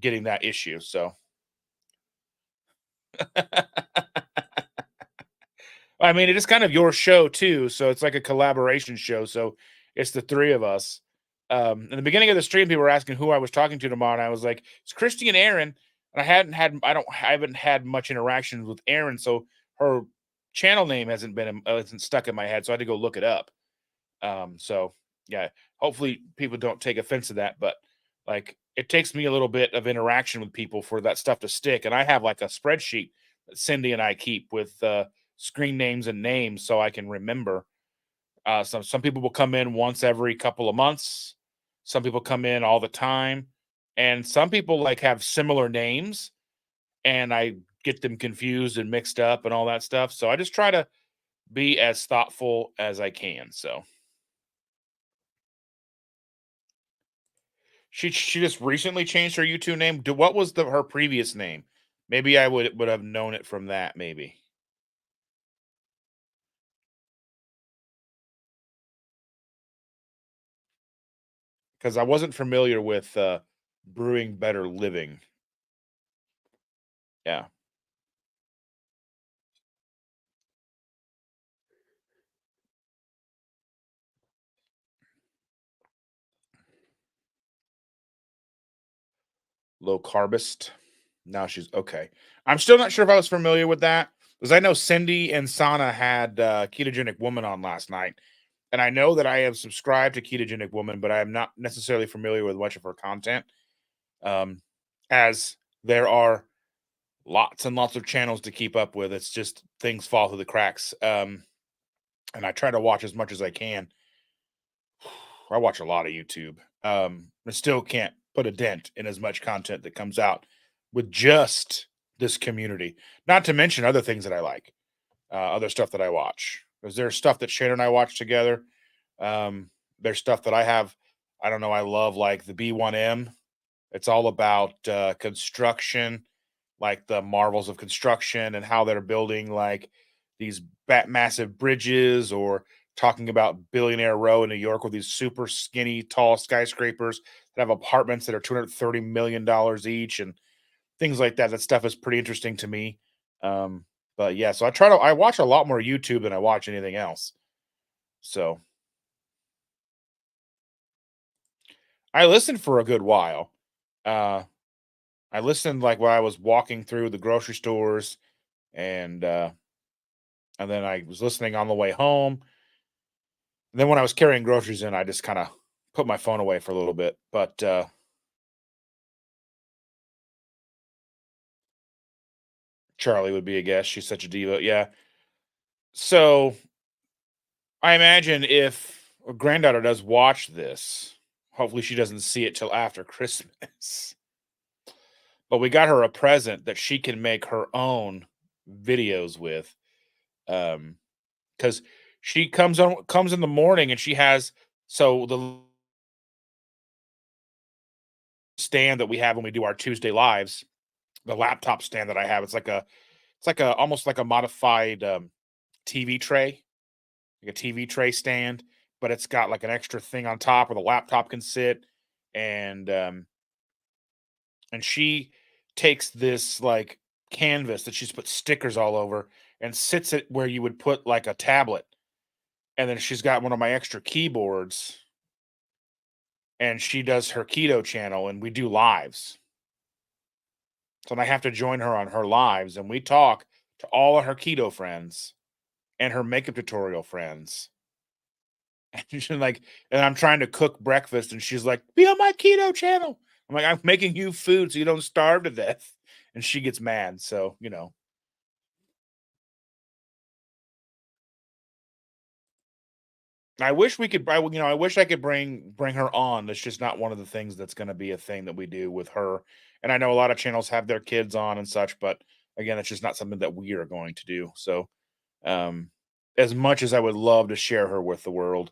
getting that issue. So I mean, it is kind of your show too, so it's like a collaboration show. So it's the three of us. In the beginning of the stream, people were asking who I was talking to tomorrow, and I was like, "It's Christy and Aaron." And I haven't had much interaction with Aaron, so her channel name hasn't stuck in my head, so I had to go look it up. So yeah, hopefully people don't take offense to that, but like it takes me a little bit of interaction with people for that stuff to stick. And I have like a spreadsheet that Cindy and I keep with screen names and names so I can remember. Some people will come in once every couple of months. Some people come in all the time, and some people like have similar names, and I get them confused and mixed up and all that stuff. So I just try to be as thoughtful as I can. So she just recently changed her YouTube name. What was her previous name? Maybe I would have known it from that, maybe. Because I wasn't familiar with Brewing Better Living. Yeah. Low carbist. Now she's okay. I'm still not sure if I was familiar with that. Because I know Cindy and Sana had Ketogenic Woman on last night. And I know that I have subscribed to Ketogenic Woman, but I am not necessarily familiar with much of her content. Um, as there are lots and lots of channels to keep up with. It's just things fall through the cracks. And I try to watch as much as I can. I watch a lot of YouTube. I still can't put a dent in as much content that comes out with just this community. Not to mention other things that I like, other stuff that I watch. Because there's stuff that Shannon and I watch together. There's stuff that I have. I don't know. I love like the B1M. It's all about construction, like the marvels of construction and how they're building like these massive bridges, or talking about Billionaire Row in New York with these super skinny, tall skyscrapers that have apartments that are $230 million each and things like that. That stuff is pretty interesting to me. But yeah, so I watch a lot more YouTube than I watch anything else. So I listened for a good while. Uh, I listened like while I was walking through the grocery stores, and then I was listening on the way home. And then when I was carrying groceries in, I just kind of put my phone away for a little bit. But Charlie would be a guest. She's such a diva. Yeah. So I imagine if a granddaughter does watch this, hopefully she doesn't see it till after Christmas. But we got her a present that she can make her own videos with. Because she comes in the morning and she has, so the stand that we have when we do our Tuesday lives, the laptop stand that I have, it's like a almost like a modified TV tray, like a TV tray stand, but it's got like an extra thing on top where the laptop can sit. And and she takes this like canvas that she's put stickers all over and sits it where you would put like a tablet. And then she's got one of my extra keyboards, and she does her keto channel and we do lives. So I have to join her on her lives and we talk to all of her keto friends and her makeup tutorial friends. And she's like, and I'm trying to cook breakfast and she's like, be on my keto channel. I'm like, I'm making you food so you don't starve to death. And she gets mad. So, I wish we could, I wish I could bring her on. That's just not one of the things that's going to be a thing that we do with her. And I know a lot of channels have their kids on and such, but again, it's just not something that we are going to do. So, um, as much as I would love to share her with the world,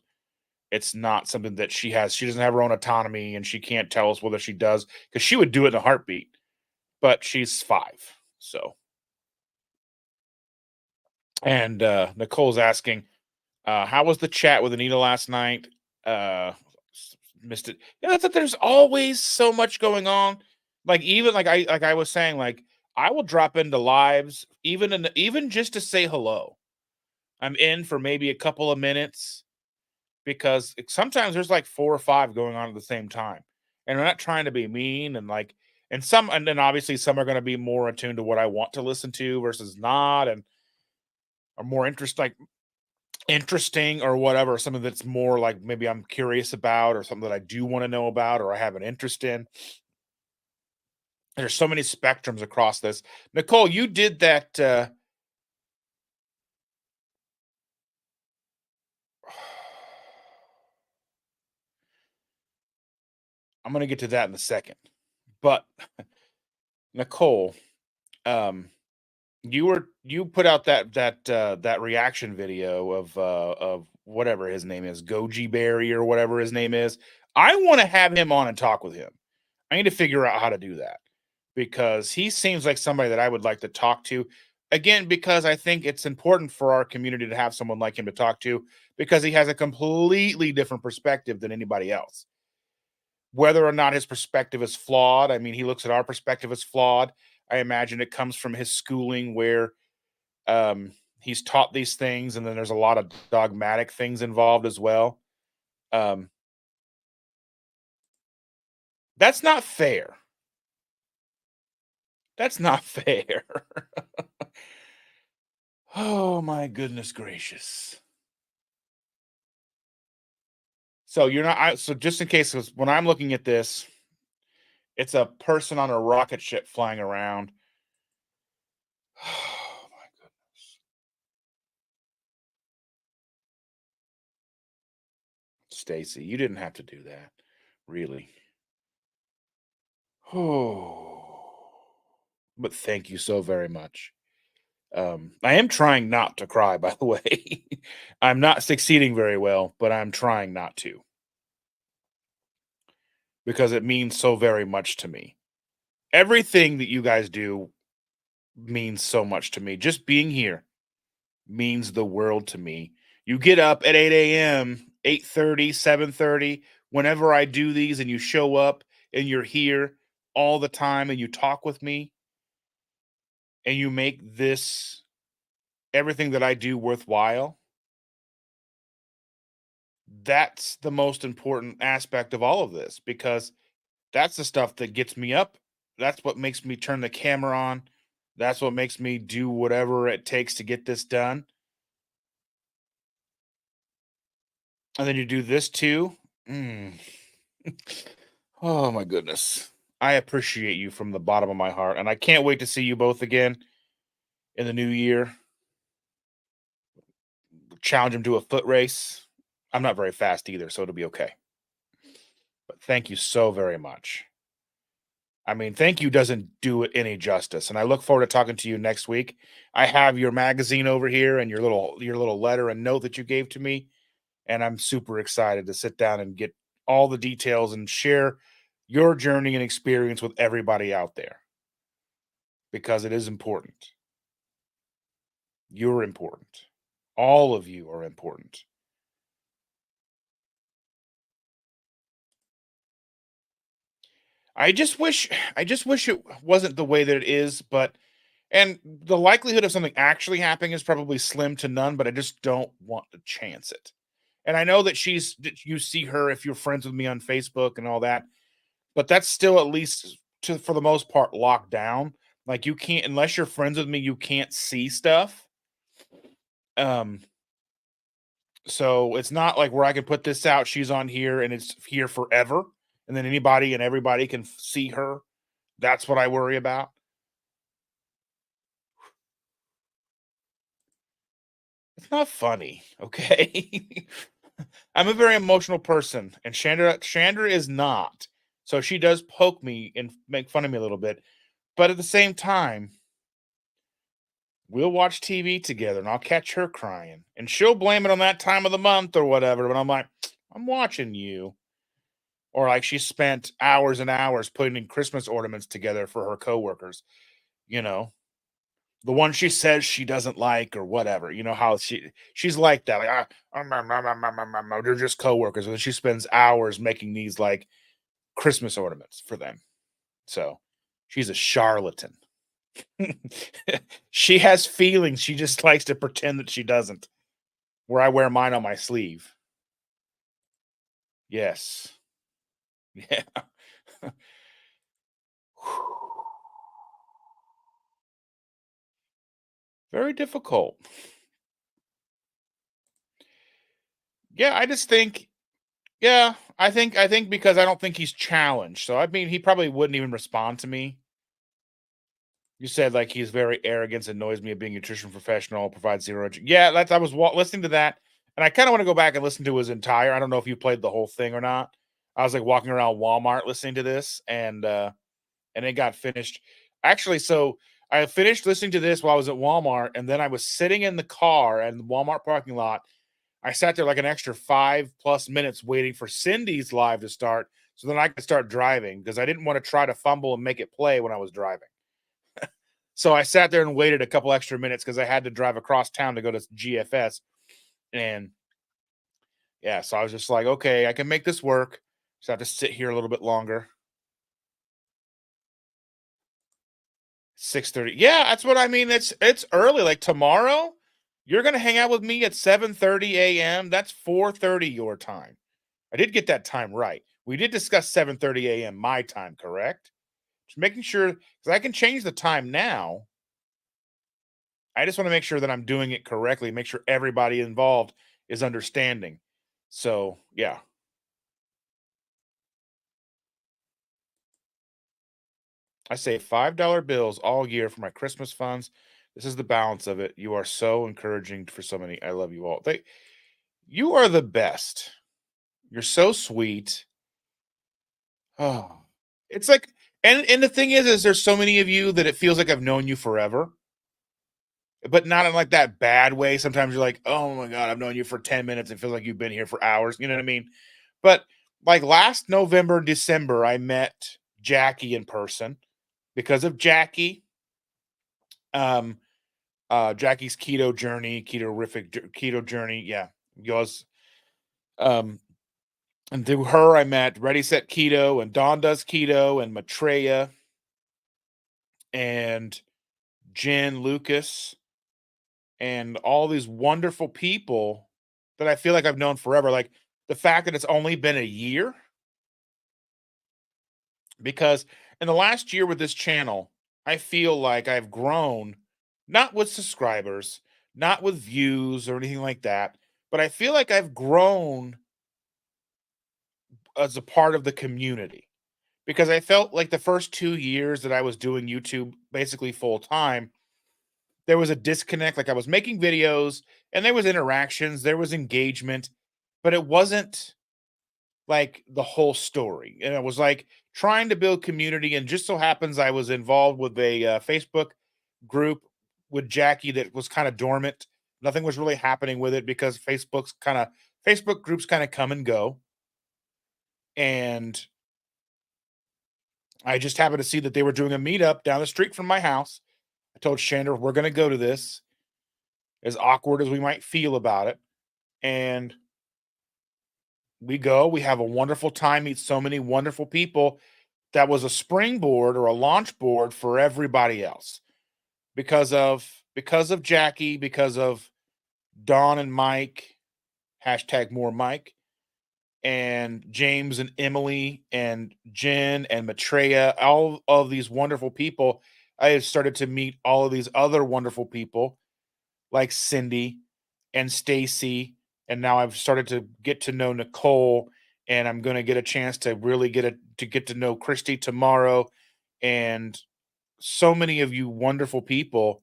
it's not something that she has. She doesn't have her own autonomy, and she can't tell us whether she does, because she would do it in a heartbeat. But she's 5, so. And Nicole's asking, how was the chat with Anita last night? Uh, Missed it. Yeah, that's that. There's always so much going on. Like even like I was saying, like I will drop into lives even just to say hello. I'm in for maybe a couple of minutes because sometimes there's like 4 or 5 going on at the same time. And I'm not trying to be mean, and then obviously some are going to be more attuned to what I want to listen to versus not, and are more interesting or whatever, something that's more like maybe I'm curious about or something that I do want to know about or I have an interest in. There's so many spectrums across this. Nicole, you did that I'm going to get to that in a second. But Nicole, um you put out that reaction video of whatever his name is, Goji Berry or whatever his name is. I want to have him on and talk with him. I need to figure out how to do that because he seems like somebody that I would like to talk to. Again, because I think it's important for our community to have someone like him to talk to because he has a completely different perspective than anybody else. Whether or not his perspective is flawed, I mean, he looks at our perspective as flawed. I imagine it comes from his schooling where he's taught these things, and then there's a lot of dogmatic things involved as well. Um, that's not fair. That's not fair. Oh my goodness gracious. So you're not so just in case, 'cause when I'm looking at this, it's a person on a rocket ship flying around. Oh my goodness. Stacy, you didn't have to do that. Really. Oh. But thank you so very much. I am trying not to cry, by the way. I'm not succeeding very well, but I'm trying not to because it means so very much to me. Everything that you guys do means so much to me. Just being here means the world to me. You get up at 8 a.m., 8:30, 7:30, whenever I do these, and you show up and you're here all the time and you talk with me and you make this everything that I do worthwhile. That's the most important aspect of all of this because that's the stuff that gets me up. That's what makes me turn the camera on. That's what makes me do whatever it takes to get this done. And then you do this too. Mm. Oh my goodness. I appreciate you from the bottom of my heart. And I can't wait to see you both again in the new year. Challenge him to a foot race. I'm not very fast either, so it'll be okay. But thank you so very much. I mean, thank you doesn't do it any justice. And I look forward to talking to you next week. I have your magazine over here and your little letter and note that you gave to me. And I'm super excited to sit down and get all the details and share your journey and experience with everybody out there because it is important. You're important. All of you are important. I just wish it wasn't the way that it is, but and the likelihood of something actually happening is probably slim to none, but I just don't want to chance it. And I know that you see her if you're friends with me on Facebook and all that, but that's still at least to for the most part locked down. Like you can't unless you're friends with me, you can't see stuff. Um, so it's not like where I can put this out, she's on here and it's here forever, and then anybody and everybody can see her. That's what I worry about. It's not funny, okay? I'm a very emotional person, and Chandra is not. So she does poke me and make fun of me a little bit, but at the same time, we'll watch TV together, and I'll catch her crying, and she'll blame it on that time of the month or whatever. But I'm like, I'm watching you. Or like she spent hours and hours putting in Christmas ornaments together for her coworkers. You know, the one she says she doesn't like or whatever. You know how she's like that. Like they're just coworkers, and then she spends hours making these like Christmas ornaments for them. So she's a charlatan. She has feelings. She just likes to pretend that she doesn't. Where I wear mine on my sleeve. Yes. Yeah. Very difficult. Yeah, I just think yeah, I think because I don't think he's challenged. So I mean, he probably wouldn't even respond to me. You said like he's very arrogant, annoys me of being a nutrition professional, provides zero. Yeah, that's I was listening to that, and I kind of want to go back and listen to his entire. I don't know if you played the whole thing or not. I was like walking around Walmart listening to this, and it got finished. Actually, so I finished listening to this while I was at Walmart, and then I was sitting in the car in the Walmart parking lot. I sat there like an extra 5+ minutes waiting for Cindy's live to start, so then I could start driving because I didn't want to try to fumble and make it play when I was driving. So I sat there and waited a couple extra minutes because I had to drive across town to go to GFS. And yeah, so I was just like, okay, I can make this work. Just have to sit here a little bit longer. 6:30. Yeah, that's what I mean. It's early. Like tomorrow, you're gonna hang out with me at 7:30 a.m. That's 4:30 your time. I did get that time right. We did discuss 7:30 a.m. my time, correct? Just making sure because I can change the time now. I just want to make sure that I'm doing it correctly, make sure everybody involved is understanding. So, yeah, I save $5 bills all year for my Christmas funds. This is the balance of it. You are so encouraging for so many. I love you all. You are the best. You're so sweet. Oh, it's like, and the thing is there's so many of you that it feels like I've known you forever, but not in like that bad way. Sometimes you're like, oh my god, I've known you for 10 minutes. It feels like you've been here for hours. You know what I mean? But like last November, December, I met Jackie in person because of Jackie. Um, Jackie's keto journey. Yeah, yours. Um, and through her, I met Ready Set Keto and Dawn Does Keto and Maitreya and Jen Lucas and all these wonderful people that I feel like I've known forever. Like the fact that it's only been a year, because in the last year with this channel, I feel like I've grown, not with subscribers, not with views or anything like that, but I feel like I've grown as a part of the community because I felt like the first 2 years that I was doing YouTube basically full time, there was a disconnect. Like I was making videos and there was interactions, there was engagement, but it wasn't like the whole story. And it was like trying to build community. And just so happens I was involved with a Facebook group with Jackie that was kind of dormant. Nothing was really happening with it because Facebook groups kind of come and go. And I just happened to see that they were doing a meetup down the street from my house. I told Chandra, we're going to go to this, as awkward as we might feel about it. And we go, we have a wonderful time, meet so many wonderful people. That was a springboard or a launch board for everybody else because of Jackie, because of Dawn and Mike, hashtag more Mike, and James and Emily and Jen and Maitreya, all of these wonderful people. I have started to meet all of these other wonderful people like Cindy and Stacy. And now I've started to get to know Nicole, and I'm going to get a chance to really get to know Christy tomorrow, and so many of you wonderful people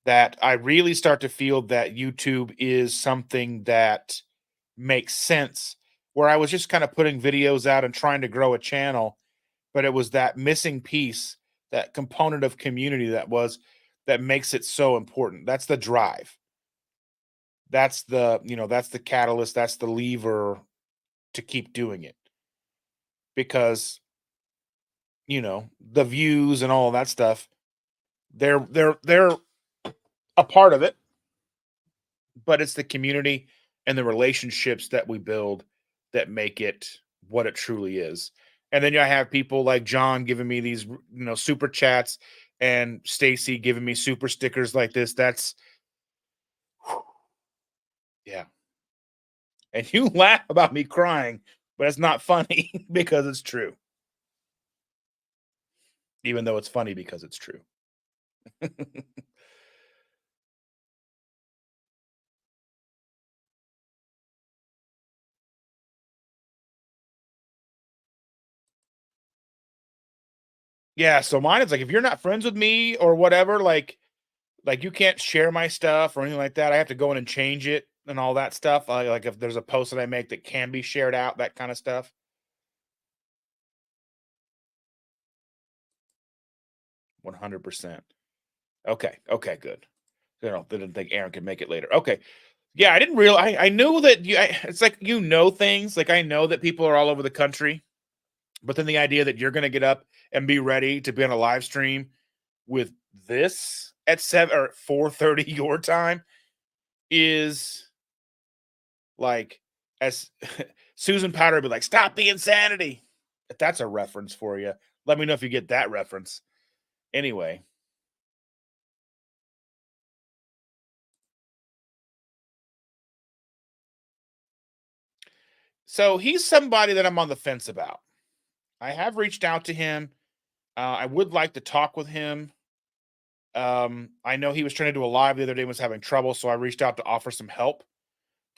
that I really start to feel that YouTube is something that makes sense. Where I was just kind of putting videos out and trying to grow a channel, but it was that missing piece, that component of community that makes it so important. That's the drive. That's the catalyst, that's the lever to keep doing it. Because, the views and all that stuff, they're a part of it, but it's the community and the relationships that we build that make it what it truly is. And then I have people like John giving me these, super chats, and Stacy giving me super stickers like this. That's yeah. And you laugh about me crying, but it's not funny because it's true. Even though it's funny because it's true. Yeah, so mine is like if you're not friends with me or whatever, like you can't share my stuff or anything like that. I have to go in and change it and all that stuff. Like if there's a post that I make that can be shared out, that kind of stuff. 100%. Okay. Okay. Good. They didn't think Aaron could make it later. Okay. Yeah, I didn't realize. I knew that it's like things. Like I know that people are all over the country, but then the idea that you're going to get up and be ready to be on a live stream with this at 4:30 your time is like, as Susan Powder would be like, "Stop the insanity." If that's a reference for you, let me know if you get that reference. Anyway, so he's somebody that I'm on the fence about. I have reached out to him. I would like to talk with him. I know he was trying to do a live the other day and was having trouble, so I reached out to offer some help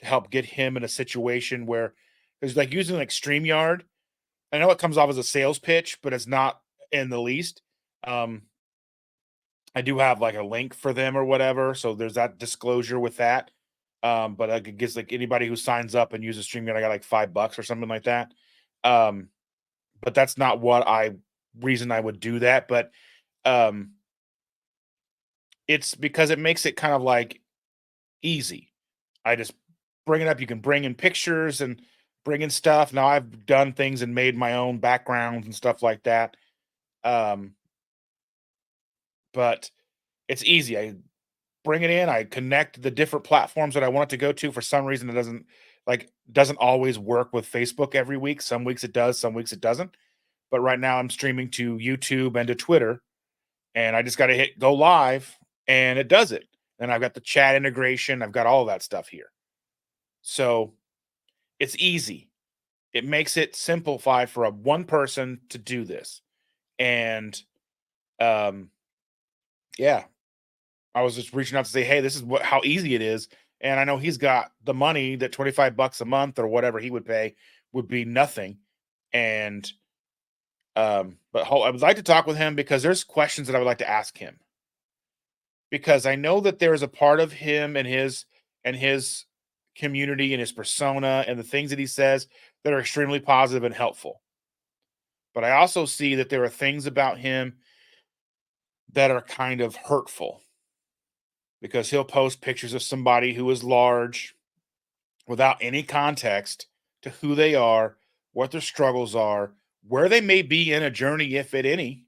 to help get him in a situation where there's like using like StreamYard. I know it comes off as a sales pitch, but it's not in the least. Um, I do have like a link for them or whatever, so there's that disclosure with that. But like it gives like anybody who signs up and uses StreamYard, I got like $5 or something like that. Um, but that's not what I reason I would do that. But um, it's because it makes it kind of like easy. I just bring it up. You can bring in pictures and bring in stuff. Now I've done things and made my own backgrounds and stuff like that. Um, but it's easy. I bring it in. I connect the different platforms that I want it to go to. For some reason, it doesn't always work with Facebook every week. Some weeks it does, some weeks it doesn't. But right now I'm streaming to YouTube and to Twitter, and I just got to hit go live, and it does it. And I've got the chat integration. I've got all that stuff here, so it's easy. It makes it simplified for a one person to do this, and um, yeah, I was just reaching out to say, "Hey, this is what how easy it is." And I know he's got the money that $25 a month or whatever he would pay would be nothing. And but I would like to talk with him because there's questions that I would like to ask him because I know that there is a part of him and his community and his persona and the things that he says that are extremely positive and helpful. But I also see that there are things about him that are kind of hurtful because he'll post pictures of somebody who is large without any context to who they are, what their struggles are, where they may be in a journey, if at any.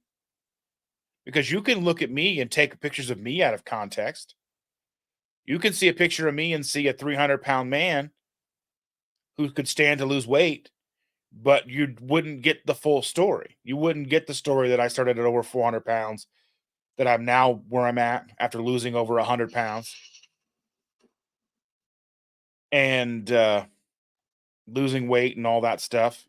Because you can look at me and take pictures of me out of context. You can see a picture of me and see a 300-pound man who could stand to lose weight, but you wouldn't get the full story. You wouldn't get the story that I started at over 400 pounds, that I'm now where I'm at after losing over 100 pounds and losing weight and all that stuff.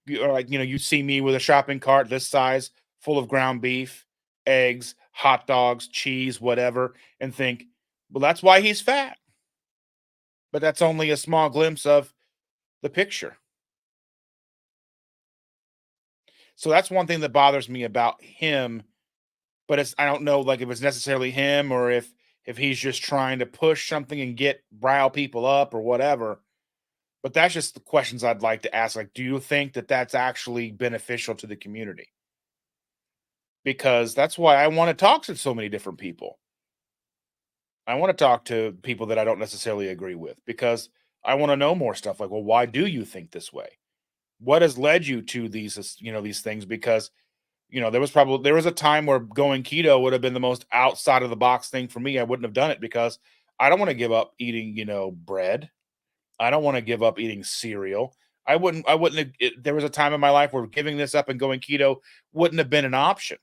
You are like, you see me with a shopping cart this size full of ground beef, eggs, hot dogs, cheese, whatever, and think, well, that's why he's fat. But that's only a small glimpse of the picture. So that's one thing that bothers me about him. But I don't know like if it's necessarily him or if he's just trying to push something and get rile people up or whatever. But that's just the questions I'd like to ask. Like, do you think that that's actually beneficial to the community? Because that's why I want to talk to so many different people. I want to talk to people that I don't necessarily agree with because I want to know more stuff like, well, why do you think this way? What has led you to these things? Because, there was a time where going keto would have been the most outside of the box thing for me. I wouldn't have done it because I don't want to give up eating, bread. I don't want to give up eating cereal. I wouldn't have, there was a time in my life where giving this up and going keto wouldn't have been an option.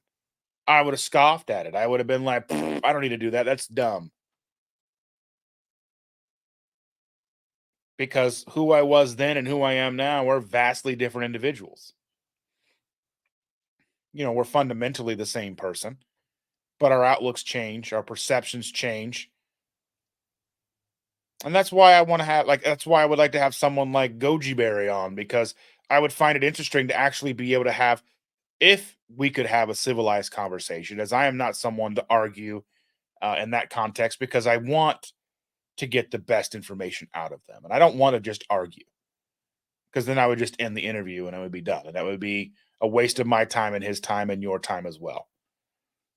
I would have scoffed at it. I would have been like, I don't need to do that. That's dumb. Because who I was then and who I am now are vastly different individuals. We're fundamentally the same person, but our outlooks change, our perceptions change. And that's why I want to have that's why I would like to have someone like Goji Berry on because I would find it interesting to actually be able to have if we could have a civilized conversation as I am not someone to argue in that context because I want to get the best information out of them and I don't want to just argue because then I would just end the interview and I would be done. And that would be a waste of my time and his time and your time as well.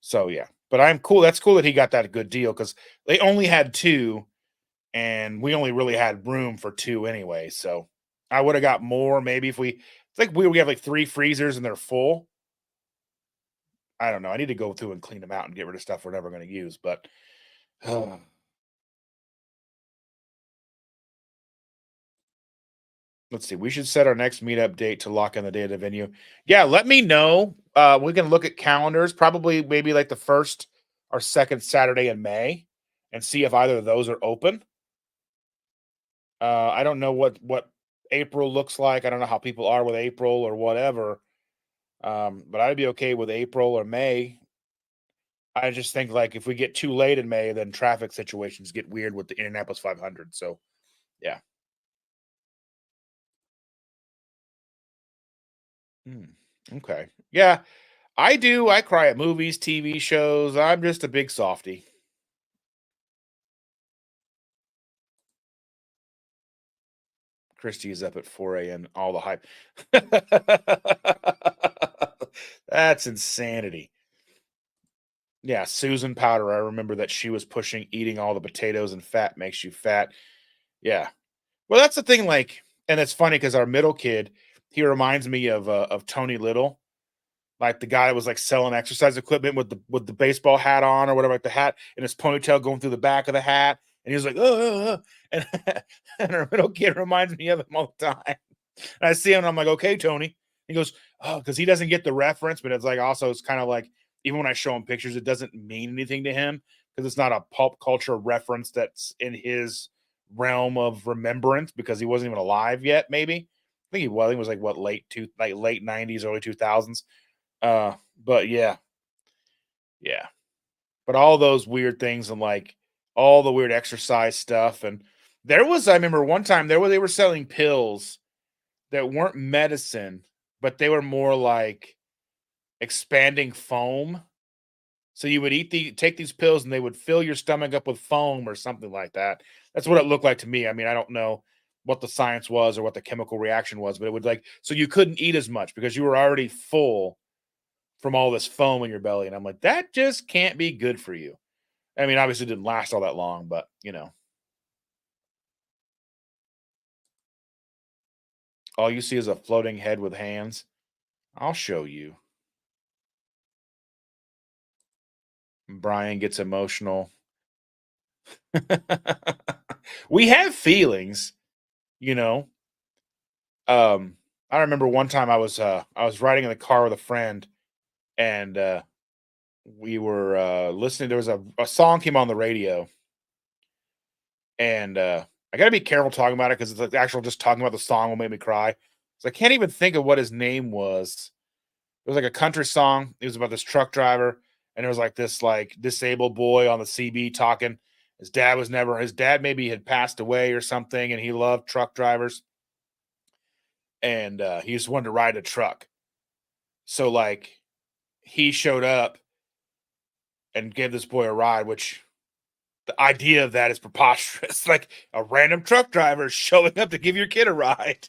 So yeah. But I'm cool. That's cool that he got that good deal because they only had two and we only really had room for two anyway. So I would have got more maybe if it's like we have like three freezers and they're full. I don't know. I need to go through and clean them out and get rid of stuff we're never going to use. But let's see. We should set our next meetup date to lock in the day of the venue. Yeah, let me know. We can look at calendars, probably maybe like the first or second Saturday in May, and see if either of those are open. I don't know what April looks like. I don't know how people are with April or whatever. But I'd be okay with April or May. I just think like if we get too late in May, then traffic situations get weird with the Indianapolis 500. So yeah. Hmm, okay. Yeah. I do. I cry at movies, TV shows. I'm just a big softy. Christy is up at 4 a.m. All the hype. That's insanity. Yeah, Susan Powder. I remember that she was pushing eating all the potatoes and fat makes you fat. Yeah. Well, that's the thing. Like, and it's funny because our middle kid, he reminds me of Tony Little, like the guy that was like selling exercise equipment with the baseball hat on or whatever, like the hat and his ponytail going through the back of the hat, and he was like, and and our middle kid reminds me of him all the time. And I see him and I'm like, okay, Tony. He goes, oh, because he doesn't get the reference, but it's like also it's kind of like even when I show him pictures, it doesn't mean anything to him because it's not a pulp culture reference that's in his realm of remembrance because he wasn't even alive yet. Maybe I think he was. I think it was like what late 90s, early 2000s. But yeah, yeah. But all those weird things and like all the weird exercise stuff. And there was, I remember one time they were selling pills that weren't medicine, but they were more like expanding foam. So you would take these pills and they would fill your stomach up with foam or something like that. That's what it looked like to me. I mean, I don't know what the science was or what the chemical reaction was, but it would like so you couldn't eat as much because you were already full from all this foam in your belly. And I'm like, that just can't be good for you. I mean, obviously it didn't last all that long, but all you see is a floating head with hands. I'll show you. Brian gets emotional. We have feelings, you know. Um, I remember one time I was riding in the car with a friend and we were listening. There was a song came on the radio, and I gotta be careful talking about it because it's like actual just talking about the song will make me cry. So I can't even think of what his name was. It was like a country song. It was about this truck driver, and it was like this like disabled boy on the CB talking. His dad maybe had passed away or something, and he loved truck drivers, and he just wanted to ride a truck. So like he showed up and gave this boy a ride, which the idea of that is preposterous. Like a random truck driver showing up to give your kid a ride,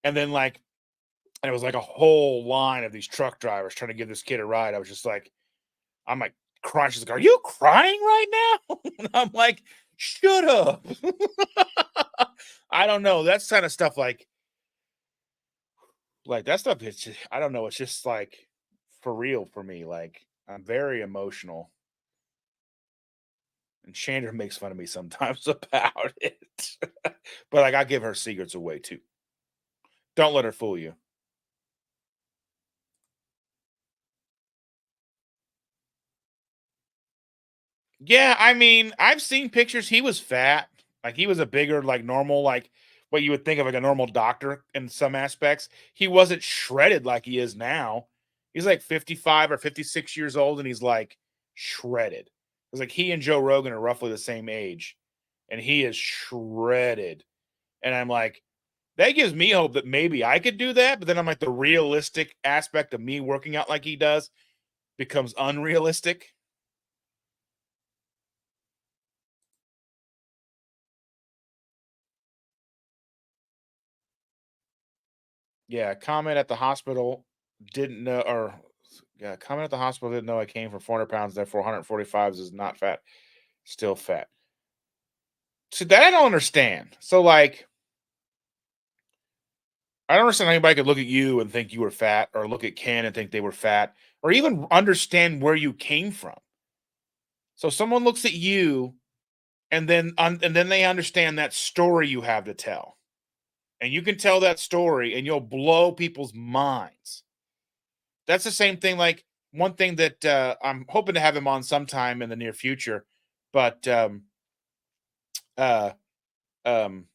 and then like and it was like a whole line of these truck drivers trying to give this kid a ride. I was just like, I'm like crying. She's like, "Are you crying right now?" And I'm like, "Shut up." I don't know. That's kind of stuff like that stuff. It's just, I don't know. It's just like for real for me. Like I'm very emotional, and Chandra makes fun of me sometimes about it. But like I give her secrets away too. Don't let her fool you. Yeah, I mean, I've seen pictures. He was fat. Like he was a bigger, like normal, like what you would think of like a normal doctor in some aspects. He wasn't shredded like he is now. He's like 55 or 56 years old and he's like shredded. It's like he and Joe Rogan are roughly the same age and he is shredded. And I'm like, that gives me hope that maybe I could do that. But then I'm like, the realistic aspect of me working out like he does becomes unrealistic. Yeah, comment at the hospital didn't know, or yeah, comment at the hospital didn't know I came from 400 pounds, therefore 145 is not fat, still fat. So that I don't understand. So like, I don't understand how anybody could look at you and think you were fat, or look at Ken and think they were fat, or even understand where you came from. So someone looks at you, and then they understand that story you have to tell, and you can tell that story, and you'll blow people's minds. That's the same thing. Like one thing that I'm hoping to have him on sometime in the near future, but uh, um,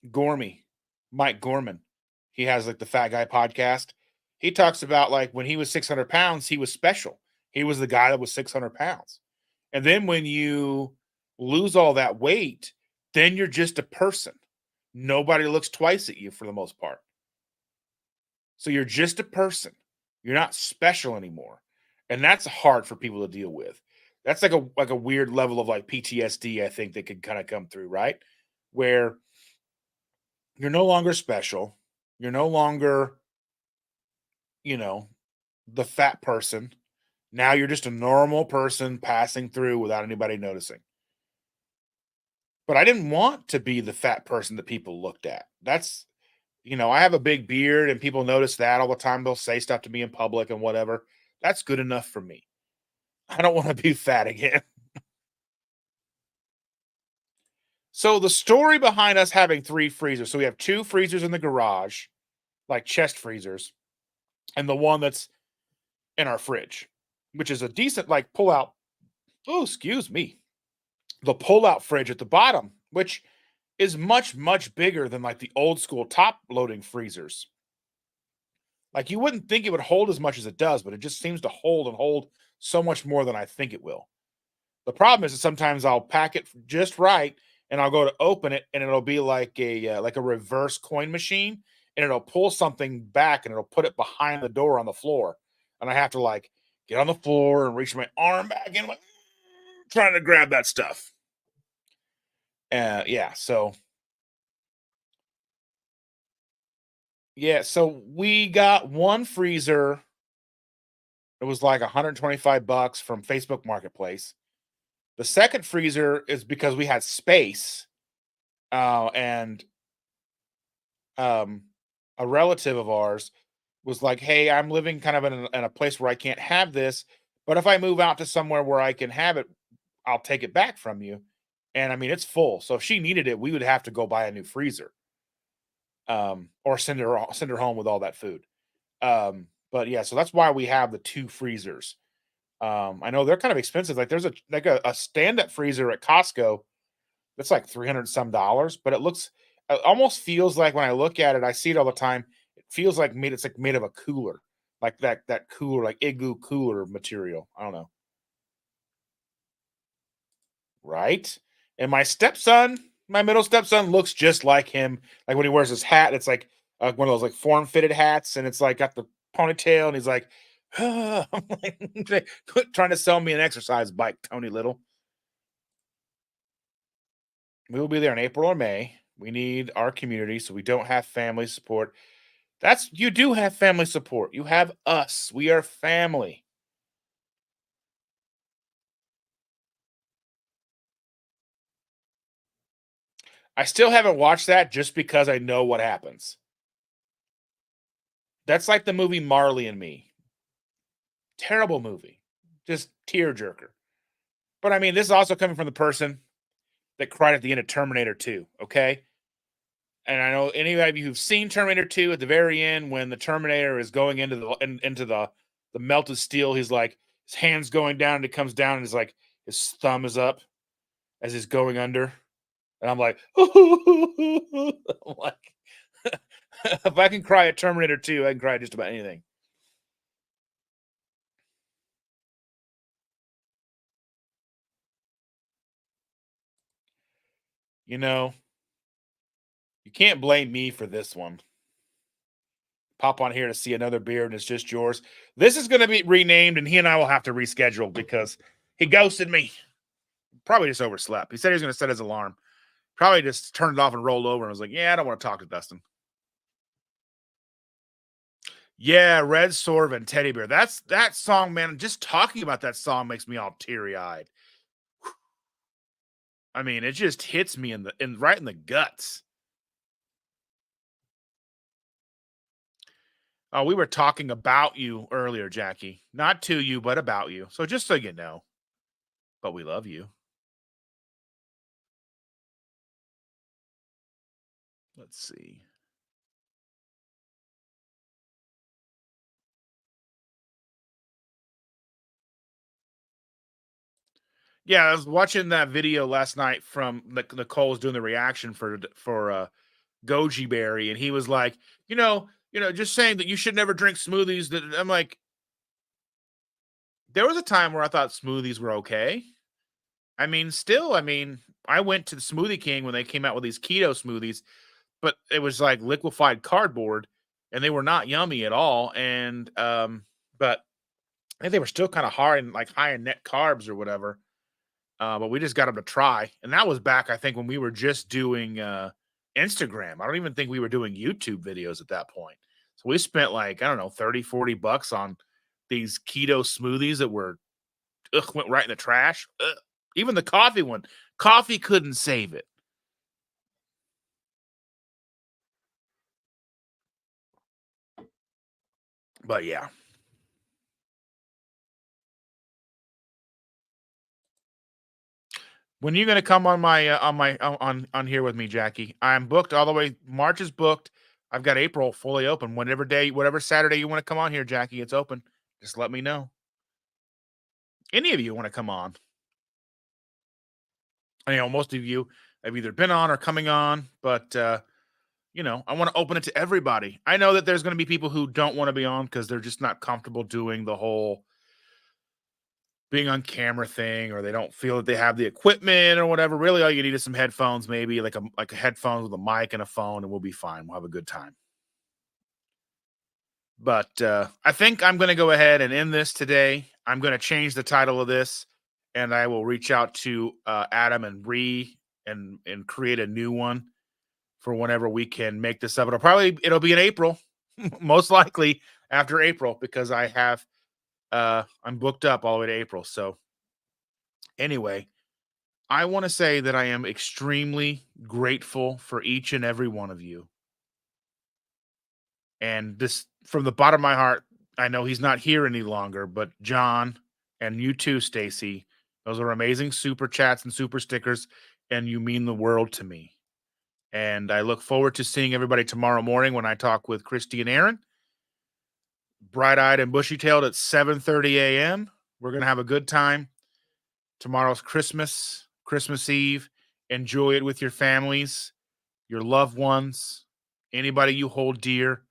Gormy, Mike Gorman, he has like the Fat Guy podcast. He talks about like when he was 600 pounds, he was special. He was the guy that was 600 pounds, and then when you lose all that weight, then you're just a person. Nobody looks twice at you for the most part. So you're just a person. You're not special anymore. And that's hard for people to deal with. That's like a weird level of like PTSD, I think, that could kind of come through, right? Where you're no longer special. You're no longer, you know, the fat person. Now you're just a normal person passing through without anybody noticing. But I didn't want to be the fat person that people looked at. I have a big beard and people notice that all the time. They'll say stuff to me in public and whatever. That's good enough for me. I don't want to be fat again. So the story behind us having three freezers. So we have two freezers in the garage, like chest freezers, and the one that's in our fridge, which is a decent like pull out. Oh, excuse me. The pull out fridge at the bottom, which is much, much bigger than like the old school top loading freezers. Like you wouldn't think it would hold as much as it does, but it just seems to hold and hold so much more than I think it will. The problem is that sometimes I'll pack it just right and I'll go to open it and it'll be like a reverse coin machine and it'll pull something back and it'll put it behind the door on the floor. And I have to like get on the floor and reach my arm back and like trying to grab that stuff. Yeah, so we got one freezer. It was like $125 from Facebook Marketplace. The second freezer is because we had space, and a relative of ours was like, "Hey, I'm living kind of in a place where I can't have this, but if I move out to somewhere where I can have it, I'll take it back from you." And I mean, it's full, so if she needed it, we would have to go buy a new freezer, or send her home with all that food. But yeah, so that's why we have the two freezers. I know they're kind of expensive. Like there's a stand-up freezer at Costco that's like 300 some dollars, but it almost feels like when I look at it, I see it all the time. It feels like it's like made of a cooler, like that cooler, like igloo cooler material. I don't know, right? And my middle stepson, looks just like him. Like when he wears his hat, it's like one of those like form-fitted hats, and it's like got the ponytail, and he's like, I'm like trying to sell me an exercise bike, Tony Little. We will be there in April or May. We need our community, so we don't have family support. You do have family support. You have us. We are family. I still haven't watched that just because I know what happens. That's like the movie Marley and Me. Terrible movie. Just tearjerker. But I mean, this is also coming from the person that cried at the end of Terminator 2, okay? And I know any of you who've seen Terminator 2 at the very end when the Terminator is going into the melted steel, he's like his hands going down and it comes down and he's like his thumb is up as he's going under. And I'm like, I'm like if I can cry at Terminator 2, I can cry at just about anything. You know, you can't blame me for this one. Pop on here to see another beer and it's just yours. This is going to be renamed and he and I will have to reschedule because he ghosted me. Probably just overslept. He said he was going to set his alarm. Probably just turned it off and rolled over and was like, yeah, I don't want to talk to Dustin. Yeah, Red Sorvin, Teddy Bear. That's that song, man. Just talking about that song makes me all teary-eyed. I mean, it just hits me right in the guts. Oh, we were talking about you earlier, Jackie. Not to you, but about you. So just so you know. But we love you. Let's see. Yeah, I was watching that video last night from Nicole's doing the reaction for Goji Berry, and he was like, just saying that you should never drink smoothies. That I'm like, there was a time where I thought smoothies were okay. I mean, still, I mean, I went to the Smoothie King when they came out with these keto smoothies, but it was like liquefied cardboard, and they were not yummy at all. And but I think they were still kind of hard and like high in net carbs or whatever. But we just got them to try. And that was back, I think, when we were just doing Instagram. I don't even think we were doing YouTube videos at that point. So we spent like, I don't know, 30, $40 on these keto smoothies that were went right in the trash. Ugh. Even the coffee one, coffee couldn't save it. But yeah. When you gonna come on my on here with me, Jackie? I'm booked all the way. March is booked. I've got April fully open. Whatever day, whatever Saturday you want to come on here, Jackie, it's open. Just let me know. Any of you want to come on? Most of you have either been on or coming on, but I want to open it to everybody. I know that there's going to be people who don't want to be on because they're just not comfortable doing the whole being on camera thing, or they don't feel that they have the equipment or whatever. Really, all you need is some headphones, maybe like a headphones with a mic and a phone, and we'll be fine. We'll have a good time. But I think I'm going to go ahead and end this today. I'm going to change the title of this, and I will reach out to Adam and Bree and create a new one for whenever we can make this up. It'll be in April, most likely after April, because I'm booked up all the way to April. So anyway, I want to say that I am extremely grateful for each and every one of you. And this, from the bottom of my heart, I know he's not here any longer, but John and you too, Stacy, those are amazing super chats and super stickers, and you mean the world to me. And I look forward to seeing everybody tomorrow morning when I talk with Christy and Aaron, bright-eyed and bushy-tailed at 7:30 a.m. We're going to have a good time. Tomorrow's Christmas Eve. Enjoy it with your families, your loved ones, anybody you hold dear.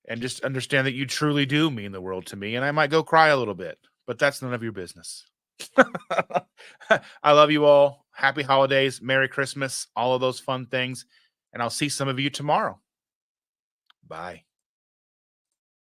And just understand that you truly do mean the world to me. And I might go cry a little bit, but that's none of your business. I love you all. Happy holidays. Merry Christmas. All of those fun things. And I'll see some of you tomorrow. Bye.